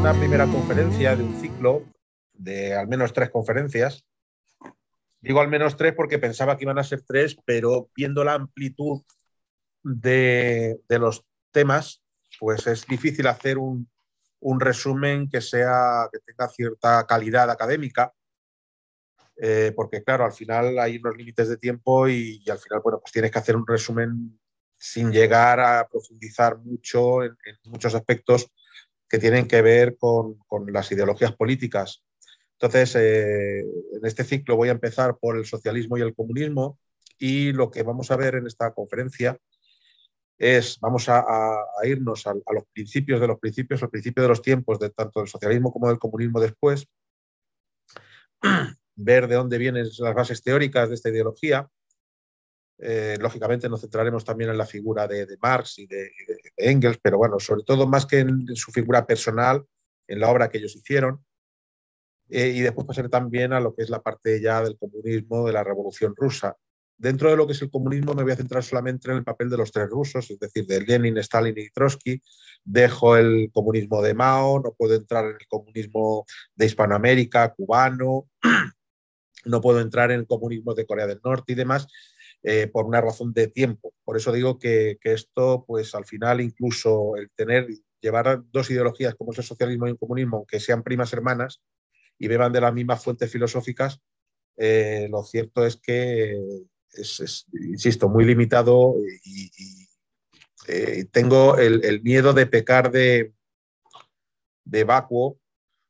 una primera conferencia de un ciclo de al menos 3 conferencias. Digo al menos 3 porque pensaba que iban a ser 3, pero viendo la amplitud de los temas, pues es difícil hacer un resumen que tenga cierta calidad académica, porque claro, al final hay unos límites de tiempo y al final, bueno, pues tienes que hacer un resumen sin llegar a profundizar mucho en muchos aspectos que tienen que ver con las ideologías políticas. Entonces, en este ciclo voy a empezar por el socialismo y el comunismo, y lo que vamos a ver en esta conferencia vamos a irnos a los principios de los principios, al principio de los tiempos, de tanto del socialismo como del comunismo después, ver de dónde vienen las bases teóricas de esta ideología. Lógicamente nos centraremos también en la figura de Marx y de Engels, pero bueno, sobre todo más que en su figura personal, en la obra que ellos hicieron. Y después pasaré también a lo que es la parte ya del comunismo, de la Revolución Rusa. Dentro de lo que es el comunismo me voy a centrar solamente en el papel de los 3 rusos, es decir, de Lenin, Stalin y Trotsky. Dejo el comunismo de Mao, no puedo entrar en el comunismo de Hispanoamérica, cubano, no puedo entrar en el comunismo de Corea del Norte y demás, por una razón de tiempo. Por eso digo que esto, pues al final, incluso el llevar 2 ideologías como es el socialismo y el comunismo, aunque sean primas hermanas y beban de las mismas fuentes filosóficas, lo cierto es que insisto, muy limitado y tengo el miedo de pecar de vacuo,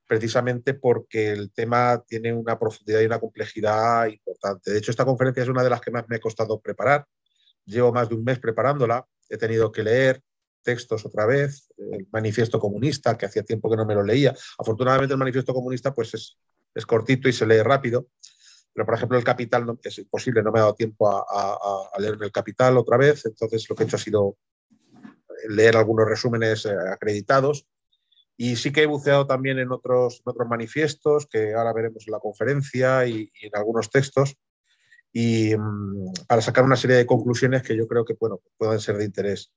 precisamente porque el tema tiene una profundidad y una complejidad importante. De hecho, esta conferencia es una de las que más me ha costado preparar. Llevo más de un mes preparándola, he tenido que leer textos otra vez, el manifiesto comunista, que hacía tiempo que no me lo leía. Afortunadamente el manifiesto comunista pues es cortito y se lee rápido, pero por ejemplo el Capital es imposible, no me ha dado tiempo a leerme el Capital otra vez, entonces lo que he hecho ha sido leer algunos resúmenes acreditados. Y sí que he buceado también en otros manifiestos que ahora veremos en la conferencia y en algunos textos, y para sacar una serie de conclusiones que yo creo que bueno, pueden ser de interés.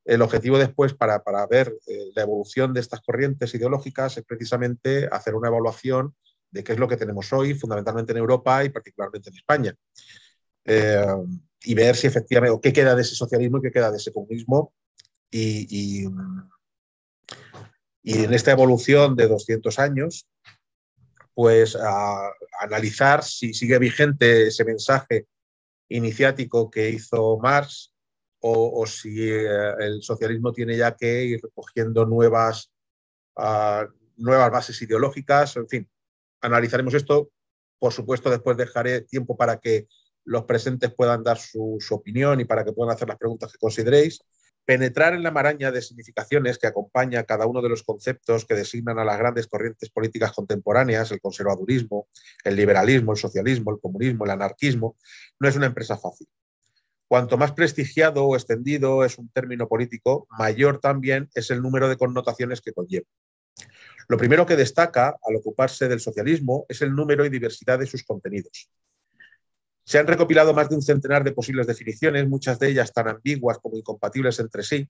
El objetivo después para ver la evolución de estas corrientes ideológicas es precisamente hacer una evaluación de qué es lo que tenemos hoy, fundamentalmente en Europa y particularmente en España. Y ver si efectivamente, o qué queda de ese socialismo y qué queda de ese comunismo. Y en esta evolución de 200 años, pues a analizar si sigue vigente ese mensaje iniciático que hizo Marx, o si el socialismo tiene ya que ir recogiendo nuevas bases ideológicas. En fin, analizaremos esto. Por supuesto, después dejaré tiempo para que los presentes puedan dar su opinión y para que puedan hacer las preguntas que consideréis. Penetrar en la maraña de significaciones que acompaña cada uno de los conceptos que designan a las grandes corrientes políticas contemporáneas, el conservadurismo, el liberalismo, el socialismo, el comunismo, el anarquismo, no es una empresa fácil. Cuanto más prestigiado o extendido es un término político, mayor también es el número de connotaciones que conlleva. Lo primero que destaca al ocuparse del socialismo es el número y diversidad de sus contenidos. Se han recopilado más de un centenar de posibles definiciones, muchas de ellas tan ambiguas como incompatibles entre sí,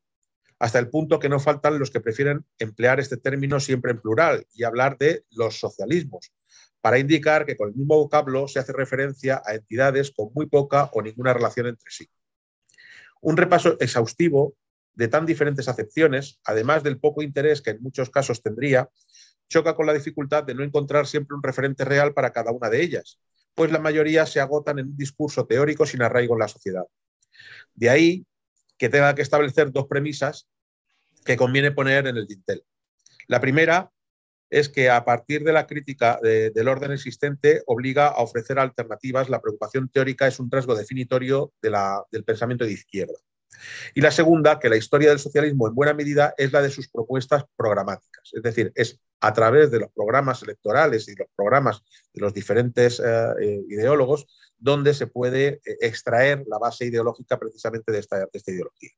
hasta el punto que no faltan los que prefieren emplear este término siempre en plural y hablar de los socialismos, para indicar que con el mismo vocablo se hace referencia a entidades con muy poca o ninguna relación entre sí. Un repaso exhaustivo de tan diferentes acepciones, además del poco interés que en muchos casos tendría, choca con la dificultad de no encontrar siempre un referente real para cada una de ellas, pues la mayoría se agotan en un discurso teórico sin arraigo en la sociedad. De ahí que tenga que establecer 2 premisas que conviene poner en el dintel. La primera es que a partir de la crítica del orden existente obliga a ofrecer alternativas. La preocupación teórica es un rasgo definitorio del pensamiento de izquierda. Y la segunda, que la historia del socialismo en buena medida es la de sus propuestas programáticas, es decir, es a través de los programas electorales y los programas de los diferentes ideólogos donde se puede extraer la base ideológica precisamente de esta ideología.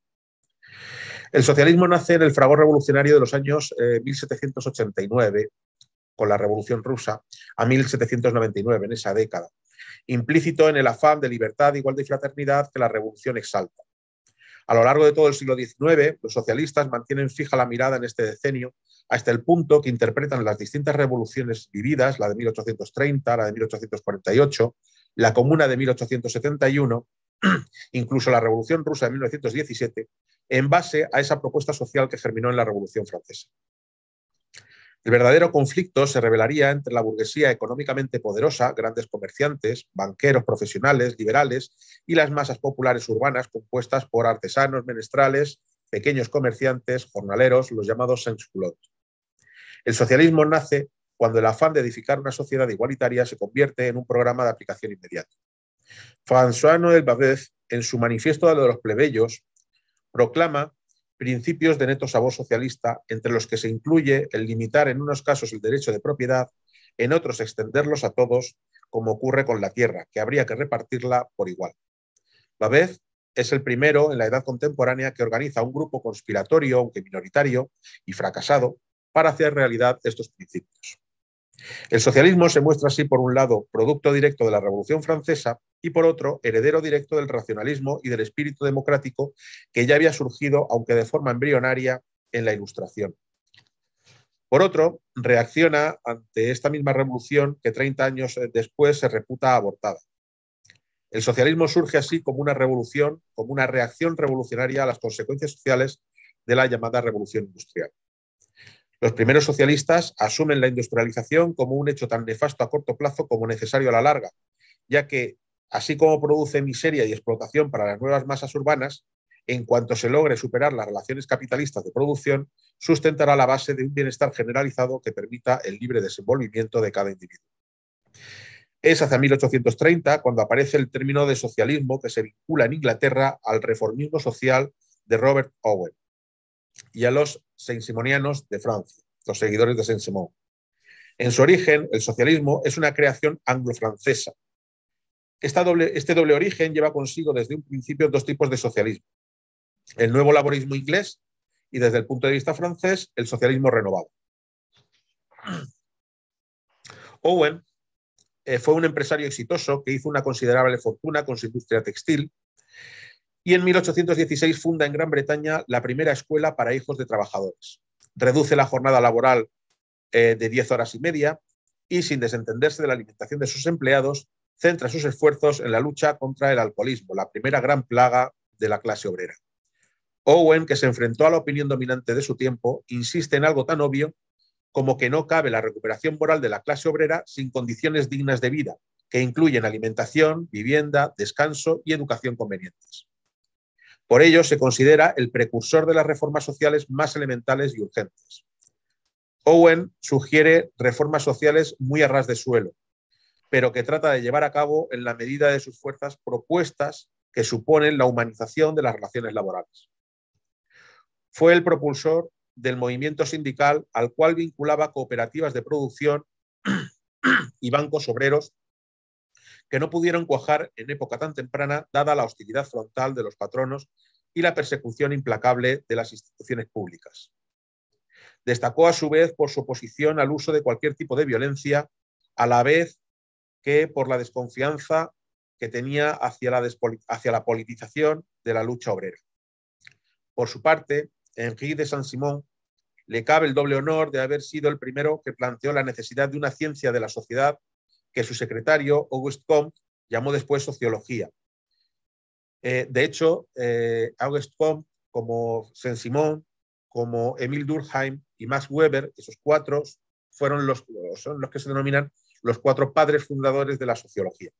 El socialismo nace en el fragor revolucionario de los años 1789, con la Revolución Rusa, a 1799, en esa década, implícito en el afán de libertad, igualdad y fraternidad que la revolución exalta. A lo largo de todo el siglo XIX, los socialistas mantienen fija la mirada en este decenio hasta el punto que interpretan las distintas revoluciones vividas, la de 1830, la de 1848, la Comuna de 1871, incluso la Revolución Rusa de 1917, en base a esa propuesta social que germinó en la Revolución Francesa. El verdadero conflicto se revelaría entre la burguesía económicamente poderosa, grandes comerciantes, banqueros profesionales, liberales, y las masas populares urbanas compuestas por artesanos, menestrales, pequeños comerciantes, jornaleros, los llamados sans-culottes. El socialismo nace cuando el afán de edificar una sociedad igualitaria se convierte en un programa de aplicación inmediata. François-Noël Babeuf, en su Manifiesto de los plebeyos, proclama principios de neto sabor socialista, entre los que se incluye el limitar en unos casos el derecho de propiedad, en otros extenderlos a todos, como ocurre con la tierra, que habría que repartirla por igual. Babeuf es el primero en la edad contemporánea que organiza un grupo conspiratorio, aunque minoritario y fracasado, para hacer realidad estos principios. El socialismo se muestra así, por un lado, producto directo de la Revolución Francesa y, por otro, heredero directo del racionalismo y del espíritu democrático que ya había surgido, aunque de forma embrionaria, en la Ilustración. Por otro, reacciona ante esta misma revolución que 30 años después se reputa abortada. El socialismo surge así como una revolución, como una reacción revolucionaria a las consecuencias sociales de la llamada Revolución Industrial. Los primeros socialistas asumen la industrialización como un hecho tan nefasto a corto plazo como necesario a la larga, ya que, así como produce miseria y explotación para las nuevas masas urbanas, en cuanto se logre superar las relaciones capitalistas de producción, sustentará la base de un bienestar generalizado que permita el libre desenvolvimiento de cada individuo. Es hacia 1830 cuando aparece el término de socialismo que se vincula en Inglaterra al reformismo social de Robert Owen y a los saint-simonianos de Francia, los seguidores de Saint-Simon. En su origen, el socialismo es una creación anglo-francesa. Este doble origen lleva consigo desde un principio dos tipos de socialismo: el nuevo laborismo inglés y, desde el punto de vista francés, el socialismo renovado. Owen fue un empresario exitoso que hizo una considerable fortuna con su industria textil y en 1816 funda en Gran Bretaña la primera escuela para hijos de trabajadores. Reduce la jornada laboral de 10 horas y media y, sin desentenderse de la alimentación de sus empleados, centra sus esfuerzos en la lucha contra el alcoholismo, la primera gran plaga de la clase obrera. Owen, que se enfrentó a la opinión dominante de su tiempo, insiste en algo tan obvio como que no cabe la recuperación moral de la clase obrera sin condiciones dignas de vida, que incluyen alimentación, vivienda, descanso y educación convenientes. Por ello, se considera el precursor de las reformas sociales más elementales y urgentes. Owen sugiere reformas sociales muy a ras de suelo, pero que trata de llevar a cabo en la medida de sus fuerzas propuestas que suponen la humanización de las relaciones laborales. Fue el propulsor del movimiento sindical, al cual vinculaba cooperativas de producción y bancos obreros que no pudieron cuajar en época tan temprana, dada la hostilidad frontal de los patronos y la persecución implacable de las instituciones públicas. Destacó a su vez por su oposición al uso de cualquier tipo de violencia, a la vez que por la desconfianza que tenía hacia la politización de la lucha obrera. Por su parte, Henri de Saint-Simon le cabe el doble honor de haber sido el primero que planteó la necesidad de una ciencia de la sociedad que su secretario, Auguste Comte, llamó después sociología. De hecho, Auguste Comte, como Saint-Simon, como Émile Durkheim y Max Weber, esos cuatro son los que se denominan los cuatro padres fundadores de la sociología.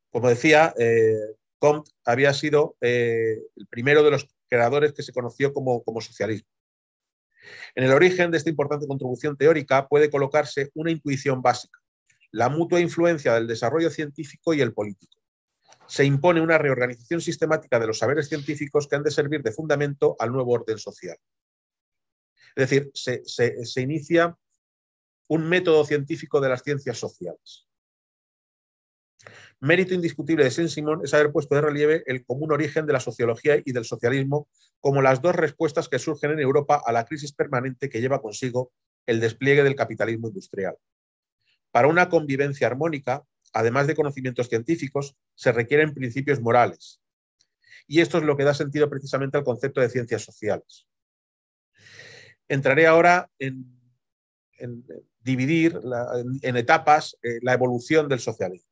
Como decía, Comte había sido el primero de los creadores que se conoció como socialismo. En el origen de esta importante contribución teórica puede colocarse una intuición básica: la mutua influencia del desarrollo científico y el político. Se impone una reorganización sistemática de los saberes científicos que han de servir de fundamento al nuevo orden social. Es decir, se inicia un método científico de las ciencias sociales. Mérito indiscutible de Saint-Simon es haber puesto de relieve el común origen de la sociología y del socialismo como las dos respuestas que surgen en Europa a la crisis permanente que lleva consigo el despliegue del capitalismo industrial. Para una convivencia armónica, además de conocimientos científicos, se requieren principios morales, Y esto es lo que da sentido precisamente al concepto de ciencias sociales. Entraré ahora en dividir en etapas la evolución del socialismo.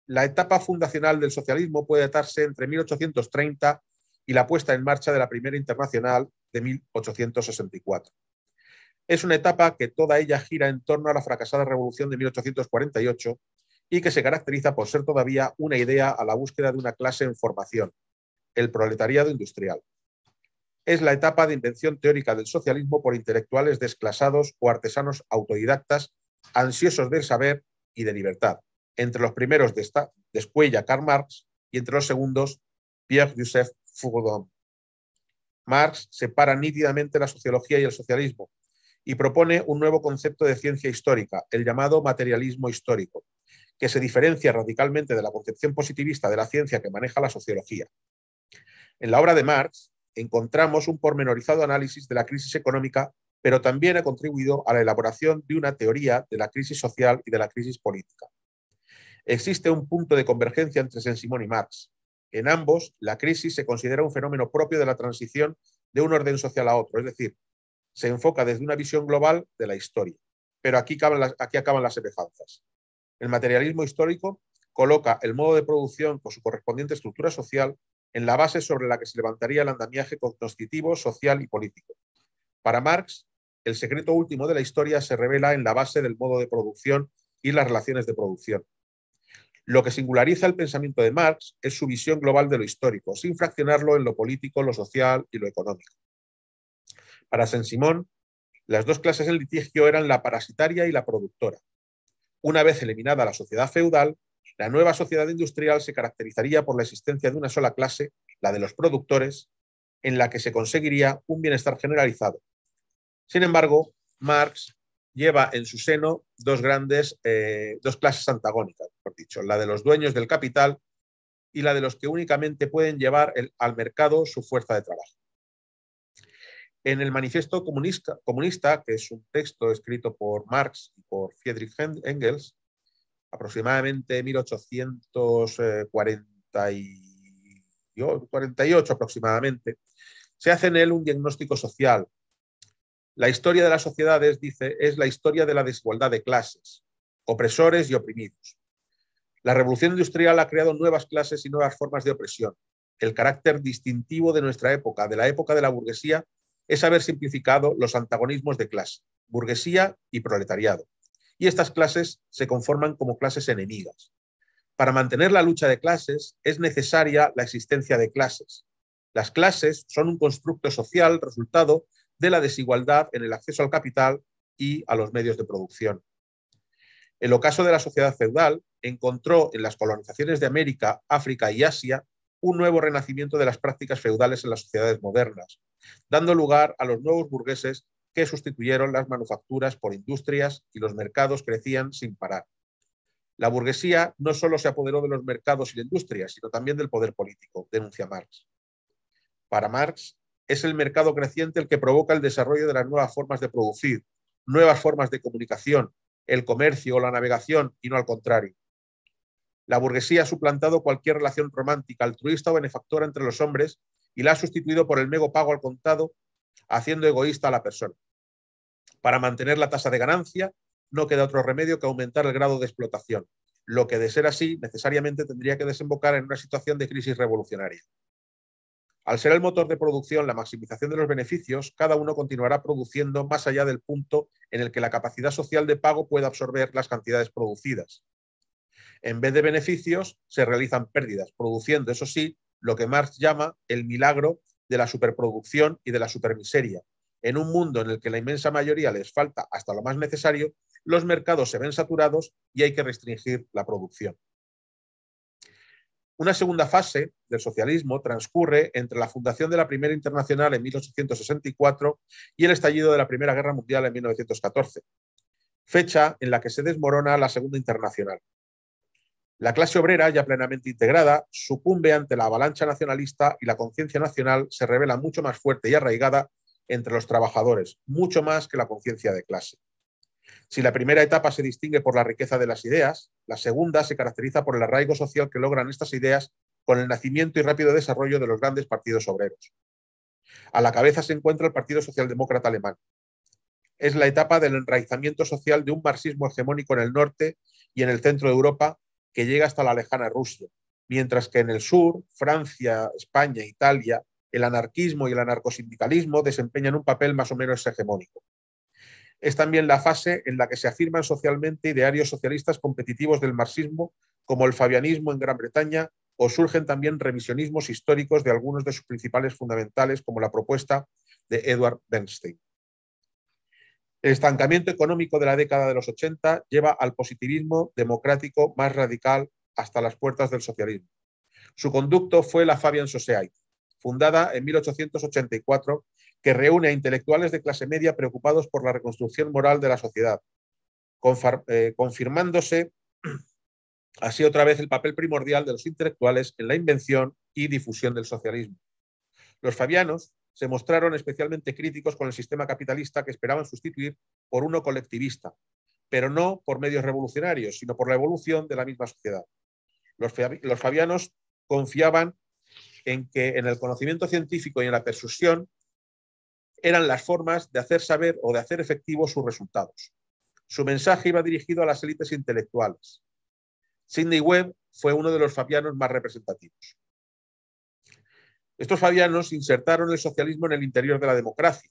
La etapa fundacional del socialismo puede datarse entre 1830 y la puesta en marcha de la Primera Internacional de 1864. Es una etapa que toda ella gira en torno a la fracasada Revolución de 1848 y que se caracteriza por ser todavía una idea a la búsqueda de una clase en formación, el proletariado industrial. Es la etapa de invención teórica del socialismo por intelectuales desclasados o artesanos autodidactas ansiosos del saber y de libertad. Entre los primeros descuella Karl Marx y entre los segundos Pierre-Joseph Proudhon. Marx separa nítidamente la sociología y el socialismo y propone un nuevo concepto de ciencia histórica, el llamado materialismo histórico, que se diferencia radicalmente de la concepción positivista de la ciencia que maneja la sociología. En la obra de Marx encontramos un pormenorizado análisis de la crisis económica, pero también ha contribuido a la elaboración de una teoría de la crisis social y de la crisis política. Existe un punto de convergencia entre Saint-Simon y Marx. En ambos, la crisis se considera un fenómeno propio de la transición de un orden social a otro, es decir, se enfoca desde una visión global de la historia. Pero aquí acaban las semejanzas. El materialismo histórico coloca el modo de producción con su correspondiente estructura social en la base sobre la que se levantaría el andamiaje cognoscitivo, social y político. Para Marx, el secreto último de la historia se revela en la base del modo de producción y las relaciones de producción. Lo que singulariza el pensamiento de Marx es su visión global de lo histórico, sin fraccionarlo en lo político, lo social y lo económico. Para Saint-Simon, las dos clases en litigio eran la parasitaria y la productora. Una vez eliminada la sociedad feudal, la nueva sociedad industrial se caracterizaría por la existencia de una sola clase, la de los productores, en la que se conseguiría un bienestar generalizado. Sin embargo, Marx lleva en su seno dos clases antagónicas, por dicho, la de los dueños del capital y la de los que únicamente pueden llevar al mercado su fuerza de trabajo. En el Manifiesto Comunista, que es un texto escrito por Marx y por Friedrich Engels, aproximadamente 1848 aproximadamente, se hace en él un diagnóstico social. La historia de las sociedades, dice, es la historia de la desigualdad de clases, opresores y oprimidos. La revolución industrial ha creado nuevas clases y nuevas formas de opresión. El carácter distintivo de nuestra época, de la época de la burguesía, es haber simplificado los antagonismos de clase, burguesía y proletariado. Y estas clases se conforman como clases enemigas. Para mantener la lucha de clases es necesaria la existencia de clases. Las clases son un constructo social resultado de la desigualdad en el acceso al capital y a los medios de producción. El ocaso de la sociedad feudal encontró en las colonizaciones de América, África y Asia un nuevo renacimiento de las prácticas feudales en las sociedades modernas, dando lugar a los nuevos burgueses que sustituyeron las manufacturas por industrias y los mercados crecían sin parar. La burguesía no solo se apoderó de los mercados y la industria, sino también del poder político, denuncia Marx. Para Marx, es el mercado creciente el que provoca el desarrollo de las nuevas formas de producir, nuevas formas de comunicación, el comercio o la navegación, y no al contrario. La burguesía ha suplantado cualquier relación romántica, altruista o benefactora entre los hombres y la ha sustituido por el mero pago al contado, haciendo egoísta a la persona. Para mantener la tasa de ganancia, no queda otro remedio que aumentar el grado de explotación, lo que, de ser así, necesariamente tendría que desembocar en una situación de crisis revolucionaria. Al ser el motor de producción la maximización de los beneficios, cada uno continuará produciendo más allá del punto en el que la capacidad social de pago pueda absorber las cantidades producidas. En vez de beneficios, se realizan pérdidas, produciendo, eso sí, lo que Marx llama el milagro de la superproducción y de la supermiseria. En un mundo en el que la inmensa mayoría les falta hasta lo más necesario, los mercados se ven saturados y hay que restringir la producción. Una segunda fase del socialismo transcurre entre la fundación de la Primera Internacional en 1864 y el estallido de la Primera Guerra Mundial en 1914, fecha en la que se desmorona la Segunda Internacional. La clase obrera, ya plenamente integrada, sucumbe ante la avalancha nacionalista y la conciencia nacional se revela mucho más fuerte y arraigada entre los trabajadores, mucho más que la conciencia de clase. Si la primera etapa se distingue por la riqueza de las ideas, la segunda se caracteriza por el arraigo social que logran estas ideas con el nacimiento y rápido desarrollo de los grandes partidos obreros. A la cabeza se encuentra el Partido Socialdemócrata Alemán. Es la etapa del enraizamiento social de un marxismo hegemónico en el norte y en el centro de Europa que llega hasta la lejana Rusia, mientras que en el sur, Francia, España, Italia, el anarquismo y el anarcosindicalismo desempeñan un papel más o menos hegemónico. Es también la fase en la que se afirman socialmente idearios socialistas competitivos del marxismo, como el fabianismo en Gran Bretaña, o surgen también revisionismos históricos de algunos de sus principales fundamentales, como la propuesta de Edward Bernstein. El estancamiento económico de la década de los 80 lleva al positivismo democrático más radical hasta las puertas del socialismo. Su conducto fue la Fabian Society, fundada en 1884, que reúne a intelectuales de clase media preocupados por la reconstrucción moral de la sociedad, confirmándose así otra vez el papel primordial de los intelectuales en la invención y difusión del socialismo. Los fabianos se mostraron especialmente críticos con el sistema capitalista que esperaban sustituir por uno colectivista, pero no por medios revolucionarios, sino por la evolución de la misma sociedad. Los fabianos confiaban en que en el conocimiento científico y en la persuasión eran las formas de hacer saber o de hacer efectivos sus resultados. Su mensaje iba dirigido a las élites intelectuales. Sidney Webb fue uno de los fabianos más representativos. Estos fabianos insertaron el socialismo en el interior de la democracia.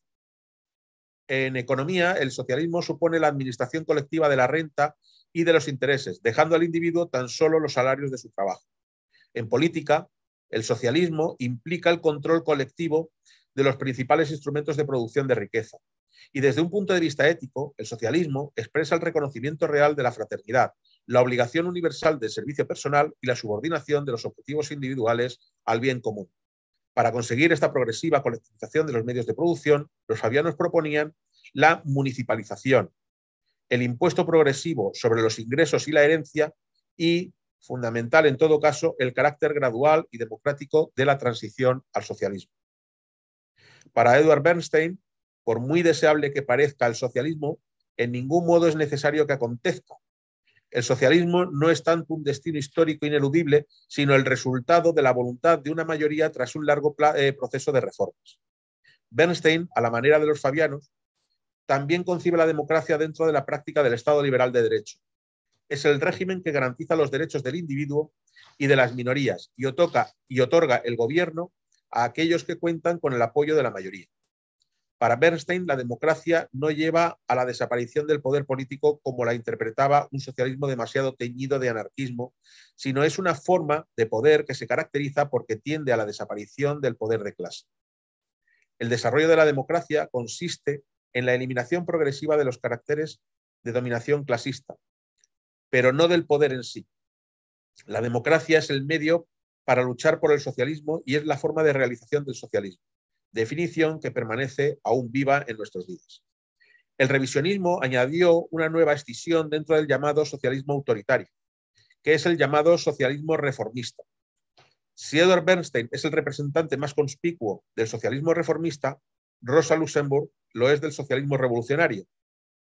En economía, el socialismo supone la administración colectiva de la renta y de los intereses, dejando al individuo tan solo los salarios de su trabajo. En política, el socialismo implica el control colectivo de los principales instrumentos de producción de riqueza. Y desde un punto de vista ético, el socialismo expresa el reconocimiento real de la fraternidad, la obligación universal del servicio personal y la subordinación de los objetivos individuales al bien común. Para conseguir esta progresiva colectivización de los medios de producción, los fabianos proponían la municipalización, el impuesto progresivo sobre los ingresos y la herencia y, fundamental en todo caso, el carácter gradual y democrático de la transición al socialismo. Para Edward Bernstein, por muy deseable que parezca el socialismo, en ningún modo es necesario que acontezca. El socialismo no es tanto un destino histórico ineludible, sino el resultado de la voluntad de una mayoría tras un largo proceso de reformas. Bernstein, a la manera de los fabianos, también concibe la democracia dentro de la práctica del Estado liberal de derecho. Es el régimen que garantiza los derechos del individuo y de las minorías y otorga el gobierno a aquellos que cuentan con el apoyo de la mayoría. Para Bernstein, la democracia no lleva a la desaparición del poder político como la interpretaba un socialismo demasiado teñido de anarquismo, sino es una forma de poder que se caracteriza porque tiende a la desaparición del poder de clase. El desarrollo de la democracia consiste en la eliminación progresiva de los caracteres de dominación clasista, pero no del poder en sí. La democracia es el medio para luchar por el socialismo y es la forma de realización del socialismo, definición que permanece aún viva en nuestros días. El revisionismo añadió una nueva escisión dentro del llamado socialismo autoritario, que es el llamado socialismo reformista. Si Edward Bernstein es el representante más conspicuo del socialismo reformista, Rosa Luxemburg lo es del socialismo revolucionario,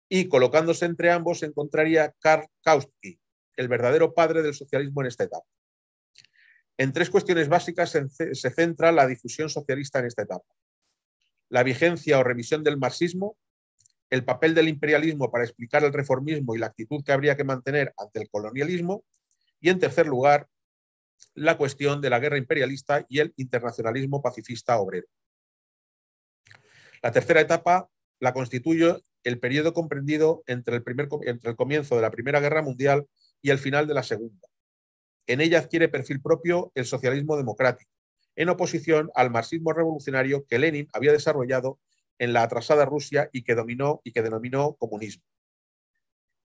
y colocándose entre ambos se encontraría Karl Kautsky, el verdadero padre del socialismo en esta etapa. En tres cuestiones básicas se centra la difusión socialista en esta etapa: la vigencia o revisión del marxismo, el papel del imperialismo para explicar el reformismo y la actitud que habría que mantener ante el colonialismo, y en tercer lugar, la cuestión de la guerra imperialista y el internacionalismo pacifista obrero. La tercera etapa la constituye el periodo comprendido entre el comienzo de la Primera Guerra Mundial y el final de la Segunda. En ella adquiere perfil propio el socialismo democrático, en oposición al marxismo revolucionario que Lenin había desarrollado en la atrasada Rusia y que denominó comunismo.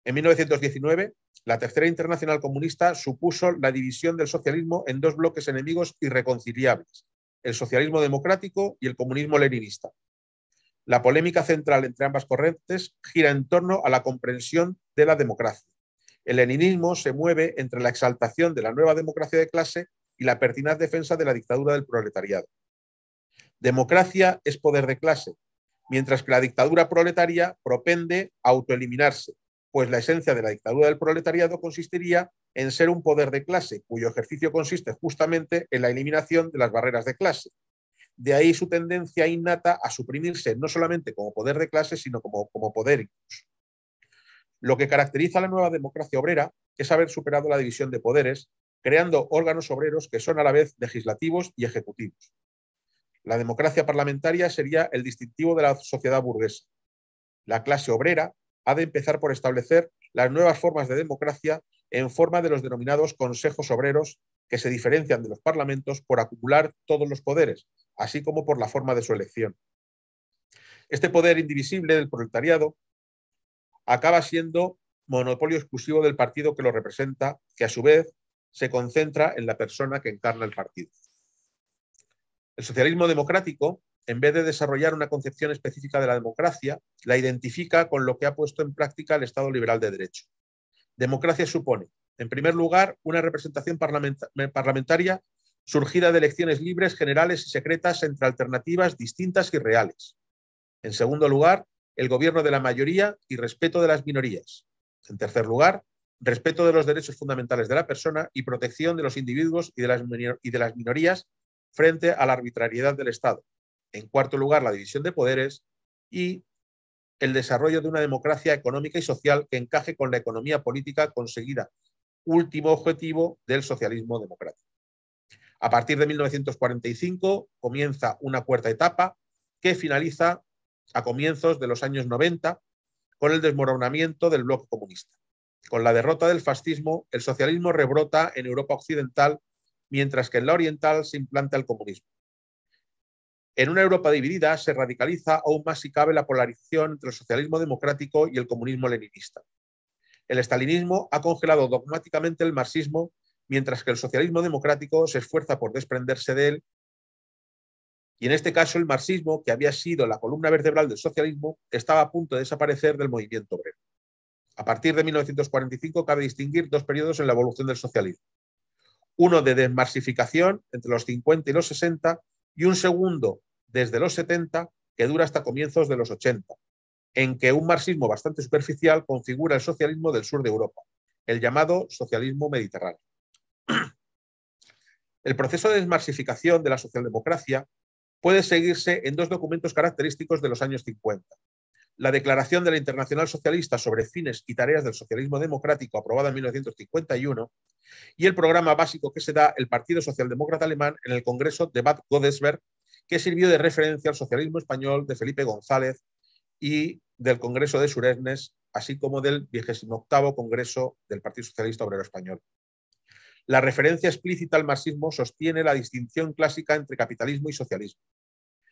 En 1919, la Tercera Internacional Comunista supuso la división del socialismo en dos bloques enemigos irreconciliables: el socialismo democrático y el comunismo leninista. La polémica central entre ambas corrientes gira en torno a la comprensión de la democracia. El leninismo se mueve entre la exaltación de la nueva democracia de clase y la pertinaz defensa de la dictadura del proletariado. Democracia es poder de clase, mientras que la dictadura proletaria propende a autoeliminarse, pues la esencia de la dictadura del proletariado consistiría en ser un poder de clase, cuyo ejercicio consiste justamente en la eliminación de las barreras de clase. De ahí su tendencia innata a suprimirse no solamente como poder de clase, sino como poder incluso. Lo que caracteriza a la nueva democracia obrera es haber superado la división de poderes, creando órganos obreros que son a la vez legislativos y ejecutivos. La democracia parlamentaria sería el distintivo de la sociedad burguesa. La clase obrera ha de empezar por establecer las nuevas formas de democracia en forma de los denominados consejos obreros, que se diferencian de los parlamentos por acumular todos los poderes, así como por la forma de su elección. Este poder indivisible del proletariado acaba siendo monopolio exclusivo del partido que lo representa, que a su vez se concentra en la persona que encarna el partido. El socialismo democrático, en vez de desarrollar una concepción específica de la democracia, la identifica con lo que ha puesto en práctica el Estado liberal de derecho. Democracia supone, en primer lugar, una representación parlamentaria surgida de elecciones libres, generales y secretas entre alternativas distintas y reales. En segundo lugar, el gobierno de la mayoría y respeto de las minorías. En tercer lugar, respeto de los derechos fundamentales de la persona y protección de los individuos y de las minorías frente a la arbitrariedad del Estado. En cuarto lugar, la división de poderes y el desarrollo de una democracia económica y social que encaje con la economía política conseguida, último objetivo del socialismo democrático. A partir de 1945 comienza una cuarta etapa que finaliza a comienzos de los años 90 con el desmoronamiento del bloque comunista. Con la derrota del fascismo, el socialismo rebrota en Europa occidental, mientras que en la oriental se implanta el comunismo. En una Europa dividida se radicaliza aún más si cabe la polarización entre el socialismo democrático y el comunismo leninista. El estalinismo ha congelado dogmáticamente el marxismo, mientras que el socialismo democrático se esfuerza por desprenderse de él, y en este caso el marxismo, que había sido la columna vertebral del socialismo, estaba a punto de desaparecer del movimiento obrero. A partir de 1945 cabe distinguir dos periodos en la evolución del socialismo. Uno de desmarxificación entre los 50 y los 60 y un segundo desde los 70 que dura hasta comienzos de los 80, en que un marxismo bastante superficial configura el socialismo del sur de Europa, el llamado socialismo mediterráneo. El proceso de desmarxificación de la socialdemocracia puede seguirse en dos documentos característicos de los años 50. La Declaración de la Internacional Socialista sobre fines y tareas del socialismo democrático, aprobada en 1951, y el programa básico que se da el Partido Socialdemócrata Alemán en el Congreso de Bad Godesberg, que sirvió de referencia al socialismo español de Felipe González y del Congreso de Suresnes, así como del 28º Congreso del Partido Socialista Obrero Español. La referencia explícita al marxismo sostiene la distinción clásica entre capitalismo y socialismo.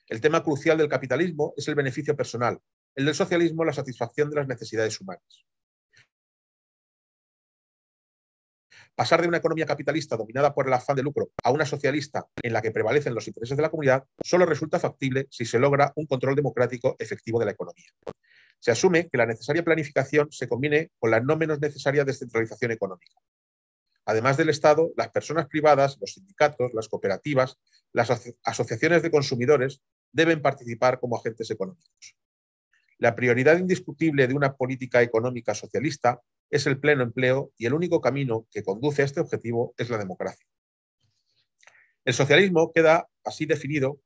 El tema crucial del capitalismo es el beneficio personal, el del socialismo la satisfacción de las necesidades humanas. Pasar de una economía capitalista dominada por el afán de lucro a una socialista en la que prevalecen los intereses de la comunidad solo resulta factible si se logra un control democrático efectivo de la economía. Se asume que la necesaria planificación se combine con la no menos necesaria descentralización económica. Además del Estado, las personas privadas, los sindicatos, las cooperativas, las asociaciones de consumidores deben participar como agentes económicos. La prioridad indiscutible de una política económica socialista es el pleno empleo y el único camino que conduce a este objetivo es la democracia. El socialismo queda así definido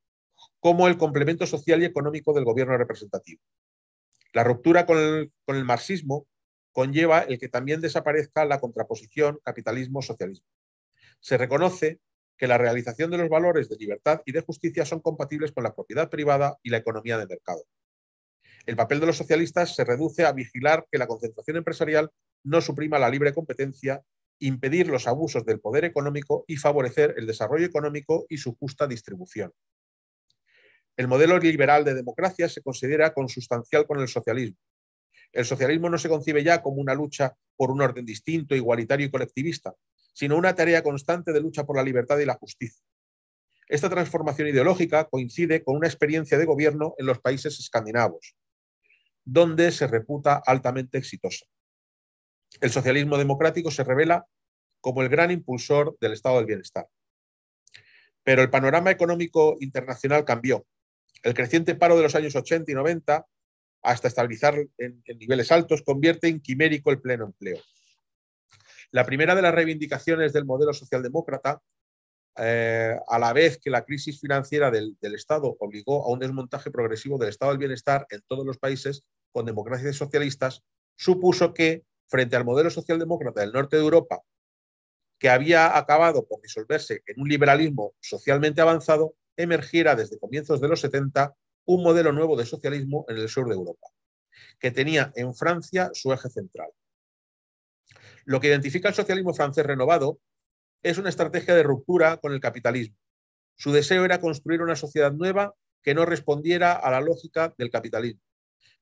como el complemento social y económico del gobierno representativo. La ruptura con el marxismo conlleva el que también desaparezca la contraposición capitalismo-socialismo. Se reconoce que la realización de los valores de libertad y de justicia son compatibles con la propiedad privada y la economía de mercado. El papel de los socialistas se reduce a vigilar que la concentración empresarial no suprima la libre competencia, impedir los abusos del poder económico y favorecer el desarrollo económico y su justa distribución. El modelo liberal de democracia se considera consustancial con el socialismo. El socialismo no se concibe ya como una lucha por un orden distinto, igualitario y colectivista, sino una tarea constante de lucha por la libertad y la justicia. Esta transformación ideológica coincide con una experiencia de gobierno en los países escandinavos, donde se reputa altamente exitosa. El socialismo democrático se revela como el gran impulsor del estado del bienestar. Pero el panorama económico internacional cambió. El creciente paro de los años 80 y 90 hasta estabilizar en niveles altos, convierte en quimérico el pleno empleo. La primera de las reivindicaciones del modelo socialdemócrata, a la vez que la crisis financiera del Estado obligó a un desmontaje progresivo del estado del bienestar en todos los países con democracias socialistas, supuso que, frente al modelo socialdemócrata del norte de Europa, que había acabado por disolverse en un liberalismo socialmente avanzado, emergiera desde comienzos de los 70 un modelo nuevo de socialismo en el sur de Europa, que tenía en Francia su eje central. Lo que identifica al socialismo francés renovado es una estrategia de ruptura con el capitalismo. Su deseo era construir una sociedad nueva que no respondiera a la lógica del capitalismo.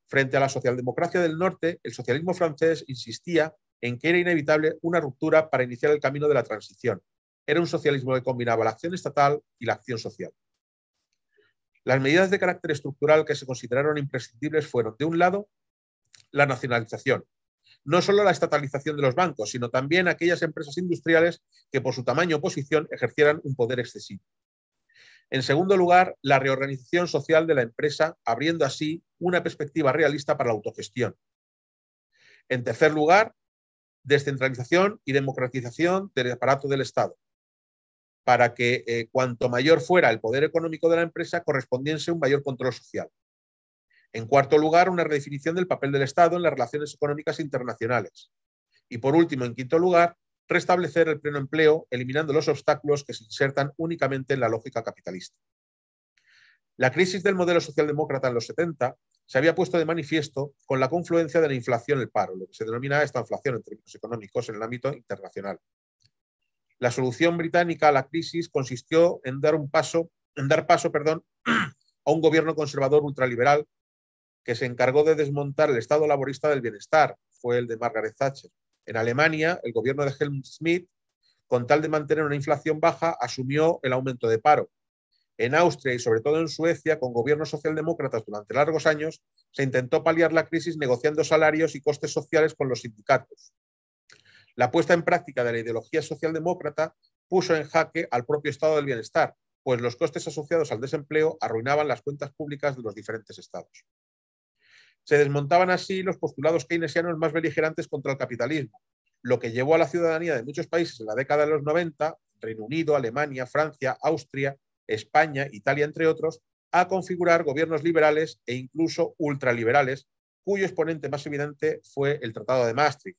Frente a la socialdemocracia del norte, el socialismo francés insistía en que era inevitable una ruptura para iniciar el camino de la transición. Era un socialismo que combinaba la acción estatal y la acción social. Las medidas de carácter estructural que se consideraron imprescindibles fueron, de un lado, la nacionalización. No solo la estatalización de los bancos, sino también aquellas empresas industriales que por su tamaño o posición ejercieran un poder excesivo. En segundo lugar, la reorganización social de la empresa, abriendo así una perspectiva realista para la autogestión. En tercer lugar, descentralización y democratización del aparato del Estado, para que cuanto mayor fuera el poder económico de la empresa, correspondiese un mayor control social. En cuarto lugar, una redefinición del papel del Estado en las relaciones económicas internacionales. Y por último, en quinto lugar, restablecer el pleno empleo, eliminando los obstáculos que se insertan únicamente en la lógica capitalista. La crisis del modelo socialdemócrata en los 70 se había puesto de manifiesto con la confluencia de la inflación y el paro, lo que se denomina esta inflación en términos económicos en el ámbito internacional. La solución británica a la crisis consistió en dar paso a un gobierno conservador ultraliberal que se encargó de desmontar el Estado laborista del bienestar, fue el de Margaret Thatcher. En Alemania, el gobierno de Helmut Schmidt, con tal de mantener una inflación baja, asumió el aumento de paro. En Austria y sobre todo en Suecia, con gobiernos socialdemócratas durante largos años, se intentó paliar la crisis negociando salarios y costes sociales con los sindicatos. La puesta en práctica de la ideología socialdemócrata puso en jaque al propio estado del bienestar, pues los costes asociados al desempleo arruinaban las cuentas públicas de los diferentes estados. Se desmontaban así los postulados keynesianos más beligerantes contra el capitalismo, lo que llevó a la ciudadanía de muchos países en la década de los 90, Reino Unido, Alemania, Francia, Austria, España, Italia, entre otros, a configurar gobiernos liberales e incluso ultraliberales, cuyo exponente más evidente fue el Tratado de Maastricht,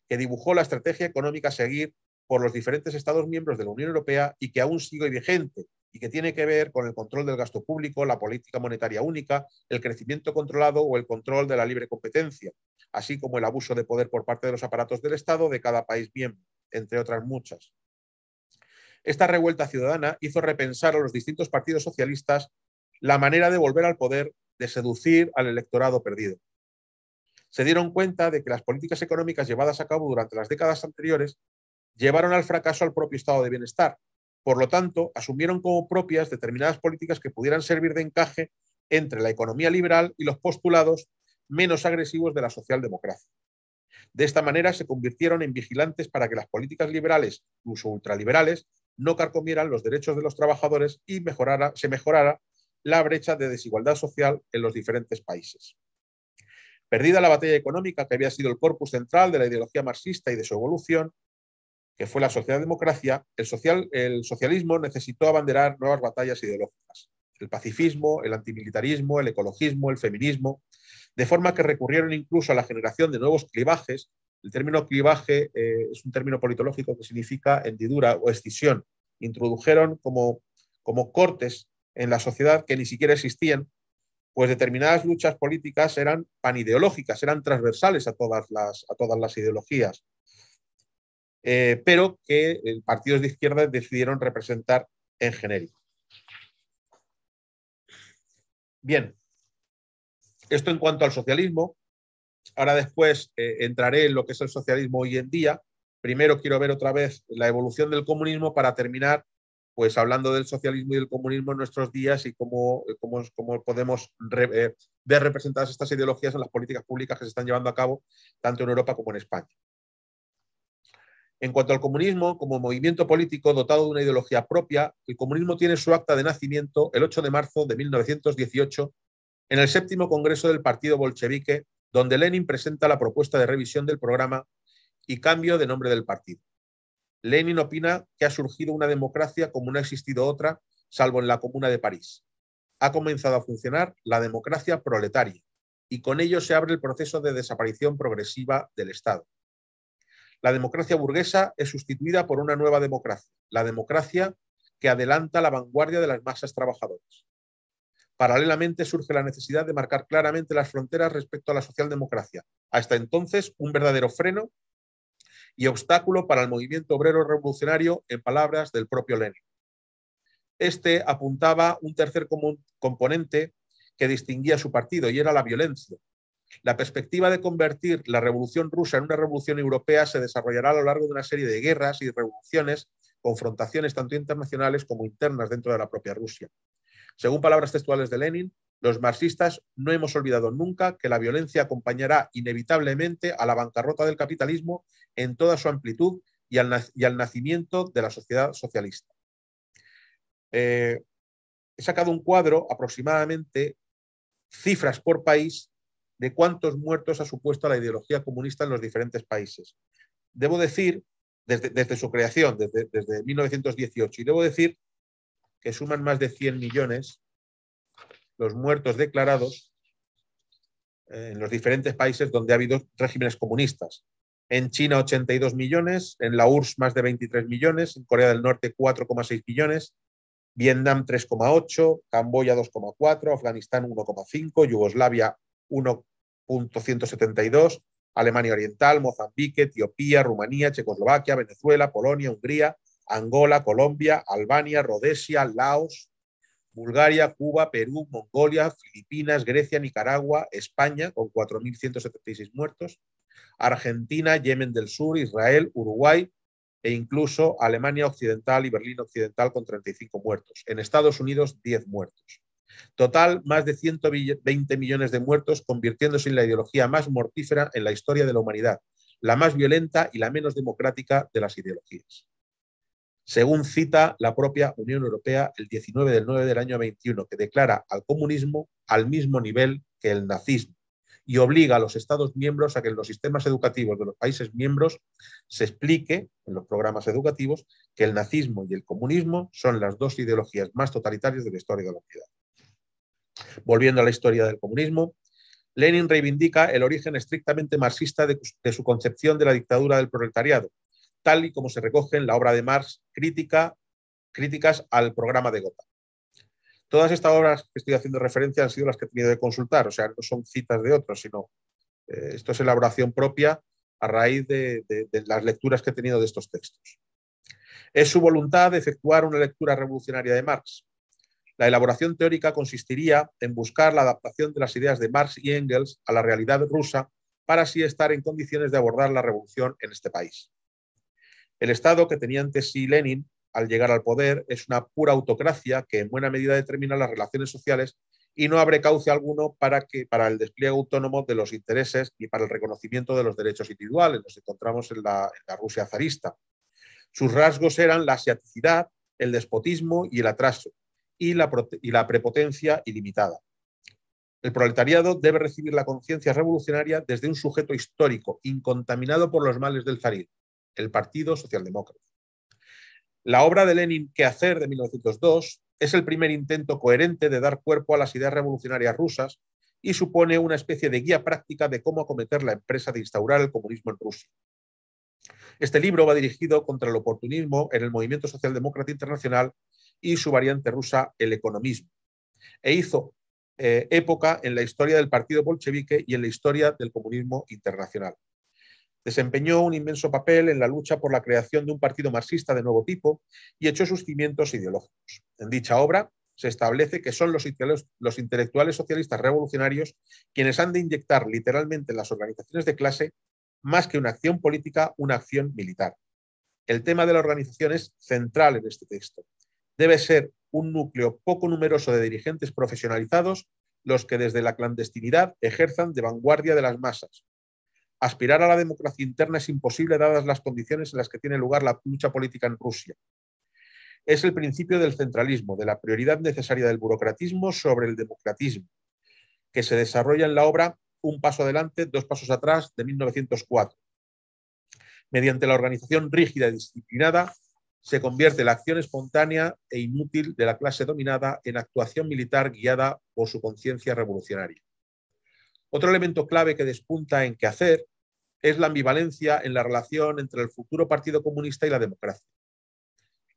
que dibujó la estrategia económica a seguir por los diferentes Estados miembros de la Unión Europea y que aún sigue vigente y que tiene que ver con el control del gasto público, la política monetaria única, el crecimiento controlado o el control de la libre competencia, así como el abuso de poder por parte de los aparatos del Estado de cada país miembro, entre otras muchas. Esta revuelta ciudadana hizo repensar a los distintos partidos socialistas la manera de volver al poder, de seducir al electorado perdido. Se dieron cuenta de que las políticas económicas llevadas a cabo durante las décadas anteriores llevaron al fracaso al propio estado de bienestar. Por lo tanto, asumieron como propias determinadas políticas que pudieran servir de encaje entre la economía liberal y los postulados menos agresivos de la socialdemocracia. De esta manera se convirtieron en vigilantes para que las políticas liberales, incluso ultraliberales, no carcomieran los derechos de los trabajadores y se mejorara la brecha de desigualdad social en los diferentes países. Perdida la batalla económica, que había sido el corpus central de la ideología marxista y de su evolución, que fue la socialdemocracia, el socialismo necesitó abanderar nuevas batallas ideológicas. El pacifismo, el antimilitarismo, el ecologismo, el feminismo, de forma que recurrieron incluso a la generación de nuevos clivajes. El término clivaje es un término politológico que significa hendidura o escisión. Introdujeron como cortes en la sociedad que ni siquiera existían, pues determinadas luchas políticas eran panideológicas, eran transversales a todas las ideologías, pero que partidos de izquierda decidieron representar en genérico. Bien, esto en cuanto al socialismo. Ahora después entraré en lo que es el socialismo hoy en día. Primero quiero ver otra vez la evolución del comunismo para terminar pues hablando del socialismo y del comunismo en nuestros días y cómo podemos ver representadas estas ideologías en las políticas públicas que se están llevando a cabo tanto en Europa como en España. En cuanto al comunismo, como movimiento político dotado de una ideología propia, el comunismo tiene su acta de nacimiento el 8 de marzo de 1918 En el 7º Congreso del Partido Bolchevique, donde Lenin presenta la propuesta de revisión del programa y cambio de nombre del partido. Lenin opina que ha surgido una democracia como no ha existido otra, salvo en la Comuna de París. Ha comenzado a funcionar la democracia proletaria y con ello se abre el proceso de desaparición progresiva del Estado. La democracia burguesa es sustituida por una nueva democracia, la democracia que adelanta la vanguardia de las masas trabajadoras. Paralelamente surge la necesidad de marcar claramente las fronteras respecto a la socialdemocracia, hasta entonces un verdadero freno y obstáculo para el movimiento obrero revolucionario, en palabras del propio Lenin. Este apuntaba un tercer componente que distinguía a su partido y era la violencia. La perspectiva de convertir la revolución rusa en una revolución europea se desarrollará a lo largo de una serie de guerras y revoluciones, confrontaciones tanto internacionales como internas dentro de la propia Rusia. Según palabras textuales de Lenin, los marxistas no hemos olvidado nunca que la violencia acompañará inevitablemente a la bancarrota del capitalismo en toda su amplitud y al nacimiento de la sociedad socialista. He sacado un cuadro, aproximadamente cifras por país, de cuántos muertos ha supuesto la ideología comunista en los diferentes países. Debo decir, desde su creación, desde 1918, y debo decir que suman más de 100 millones los muertos declarados en los diferentes países donde ha habido regímenes comunistas. En China 82 millones, en la URSS más de 23 millones, en Corea del Norte 4,6 millones, Vietnam 3,8, Camboya 2,4, Afganistán 1,5, Yugoslavia 1,172, Alemania Oriental, Mozambique, Etiopía, Rumanía, Checoslovaquia, Venezuela, Polonia, Hungría, Angola, Colombia, Albania, Rodesia, Laos, Bulgaria, Cuba, Perú, Mongolia, Filipinas, Grecia, Nicaragua, España, con 4.176 muertos, Argentina, Yemen del Sur, Israel, Uruguay e incluso Alemania Occidental y Berlín Occidental con 35 muertos. En Estados Unidos, 10 muertos. Total, más de 120 millones de muertos, convirtiéndose en la ideología más mortífera en la historia de la humanidad, la más violenta y la menos democrática de las ideologías. Según cita la propia Unión Europea el 19 del 9 del año 21, que declara al comunismo al mismo nivel que el nazismo y obliga a los Estados miembros a que en los sistemas educativos de los países miembros se explique, en los programas educativos, que el nazismo y el comunismo son las dos ideologías más totalitarias de la historia de la humanidad. Volviendo a la historia del comunismo, Lenin reivindica el origen estrictamente marxista de su concepción de la dictadura del proletariado, tal y como se recoge en la obra de Marx, Críticas al programa de Gotha. Todas estas obras que estoy haciendo referencia han sido las que he tenido que consultar, o sea, no son citas de otros, sino esto es elaboración propia a raíz de las lecturas que he tenido de estos textos. Es su voluntad de efectuar una lectura revolucionaria de Marx. La elaboración teórica consistiría en buscar la adaptación de las ideas de Marx y Engels a la realidad rusa para así estar en condiciones de abordar la revolución en este país. El Estado que tenía ante sí Lenin al llegar al poder es una pura autocracia que en buena medida determina las relaciones sociales y no abre cauce alguno para el despliegue autónomo de los intereses ni para el reconocimiento de los derechos individuales. Nos encontramos en la Rusia zarista. Sus rasgos eran la asiaticidad, el despotismo y el atraso, y la prepotencia ilimitada. El proletariado debe recibir la conciencia revolucionaria desde un sujeto histórico, incontaminado por los males del zarismo, el Partido Socialdemócrata. La obra de Lenin, ¿Qué hacer?, de 1902, es el primer intento coherente de dar cuerpo a las ideas revolucionarias rusas y supone una especie de guía práctica de cómo acometer la empresa de instaurar el comunismo en Rusia. Este libro va dirigido contra el oportunismo en el movimiento socialdemócrata internacional y su variante rusa, el economismo, e hizo época en la historia del partido bolchevique y en la historia del comunismo internacional. Desempeñó un inmenso papel en la lucha por la creación de un partido marxista de nuevo tipo y echó sus cimientos ideológicos. En dicha obra se establece que son los intelectuales socialistas revolucionarios quienes han de inyectar literalmente en las organizaciones de clase, más que una acción política, una acción militar. El tema de la organización es central en este texto. Debe ser un núcleo poco numeroso de dirigentes profesionalizados los que desde la clandestinidad ejerzan de vanguardia de las masas. Aspirar a la democracia interna es imposible dadas las condiciones en las que tiene lugar la lucha política en Rusia. Es el principio del centralismo, de la prioridad necesaria del burocratismo sobre el democratismo. que se desarrolla en la obra Un paso adelante, dos pasos atrás, de 1904. Mediante la organización rígida y disciplinada, se convierte la acción espontánea e inútil de la clase dominada en actuación militar guiada por su conciencia revolucionaria. Otro elemento clave que despunta en Quehacer es la ambivalencia en la relación entre el futuro Partido Comunista y la democracia.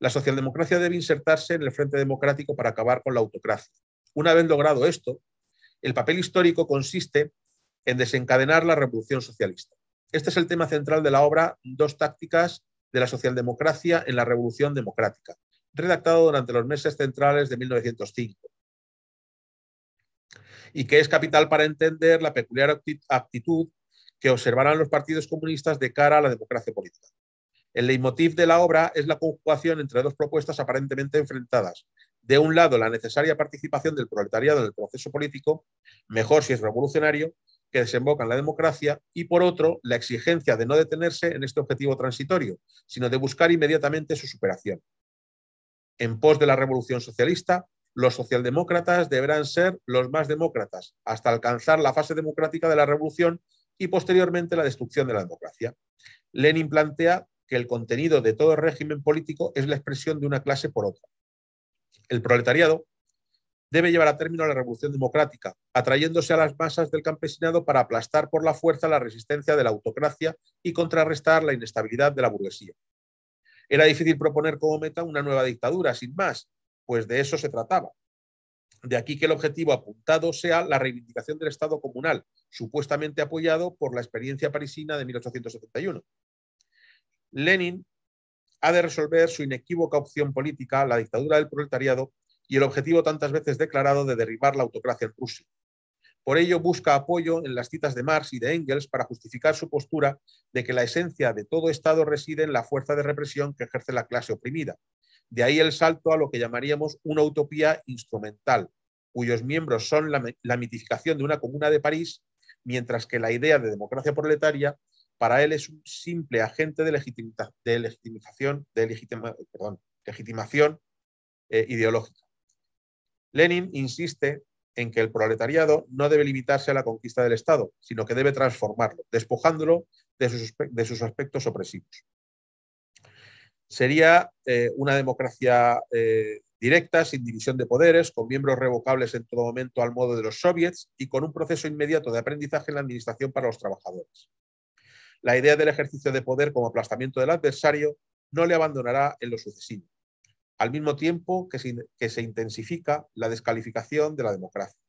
La socialdemocracia debe insertarse en el frente democrático para acabar con la autocracia. Una vez logrado esto, el papel histórico consiste en desencadenar la revolución socialista. Este es el tema central de la obra Dos tácticas de la socialdemocracia en la revolución democrática, redactado durante los meses centrales de 1905, y que es capital para entender la peculiar actitud que observarán los partidos comunistas de cara a la democracia política. El leitmotiv de la obra es la conjugación entre dos propuestas aparentemente enfrentadas. De un lado, la necesaria participación del proletariado en el proceso político, mejor si es revolucionario, que desemboca en la democracia, y por otro, la exigencia de no detenerse en este objetivo transitorio, sino de buscar inmediatamente su superación. En pos de la revolución socialista, los socialdemócratas deberán ser los más demócratas, hasta alcanzar la fase democrática de la revolución y posteriormente la destrucción de la democracia. Lenin plantea que el contenido de todo régimen político es la expresión de una clase por otra. El proletariado debe llevar a término la revolución democrática, atrayéndose a las masas del campesinado para aplastar por la fuerza la resistencia de la autocracia y contrarrestar la inestabilidad de la burguesía. Era difícil proponer como meta una nueva dictadura, sin más, pues de eso se trataba. De aquí que el objetivo apuntado sea la reivindicación del Estado comunal, supuestamente apoyado por la experiencia parisina de 1871. Lenin ha de resolver su inequívoca opción política, la dictadura del proletariado, y el objetivo tantas veces declarado de derribar la autocracia en Rusia. Por ello busca apoyo en las citas de Marx y de Engels para justificar su postura de que la esencia de todo Estado reside en la fuerza de represión que ejerce la clase oprimida. De ahí el salto a lo que llamaríamos una utopía instrumental, cuyos miembros son la mitificación de una comuna de París, mientras que la idea de democracia proletaria para él es un simple agente de legitimación ideológica. Lenin insiste en que el proletariado no debe limitarse a la conquista del Estado, sino que debe transformarlo, despojándolo de sus aspectos opresivos. Sería una democracia directa, sin división de poderes, con miembros revocables en todo momento al modo de los soviets y con un proceso inmediato de aprendizaje en la administración para los trabajadores. La idea del ejercicio de poder como aplastamiento del adversario no le abandonará en lo sucesivo, al mismo tiempo que se intensifica la descalificación de la democracia.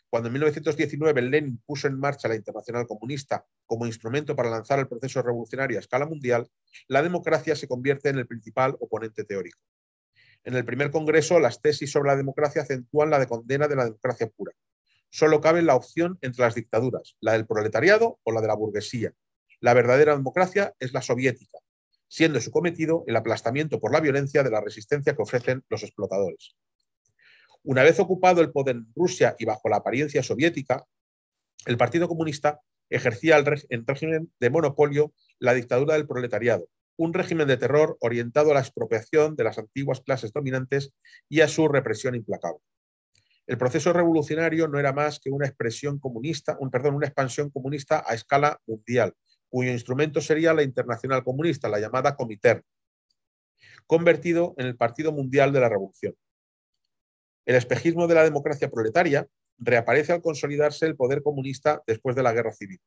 Cuando en 1919 Lenin puso en marcha la Internacional Comunista como instrumento para lanzar el proceso revolucionario a escala mundial, la democracia se convierte en el principal oponente teórico. En el primer congreso, las tesis sobre la democracia acentúan la condena de la democracia pura. Solo cabe la opción entre las dictaduras, la del proletariado o la de la burguesía. La verdadera democracia es la soviética, siendo su cometido el aplastamiento por la violencia de la resistencia que ofrecen los explotadores. Una vez ocupado el poder en Rusia y bajo la apariencia soviética, el Partido Comunista ejercía en régimen de monopolio la dictadura del proletariado, un régimen de terror orientado a la expropiación de las antiguas clases dominantes y a su represión implacable. El proceso revolucionario no era más que una expansión comunista a escala mundial, cuyo instrumento sería la Internacional Comunista, la llamada Comintern, convertido en el Partido Mundial de la Revolución. El espejismo de la democracia proletaria reaparece al consolidarse el poder comunista después de la Guerra Civil.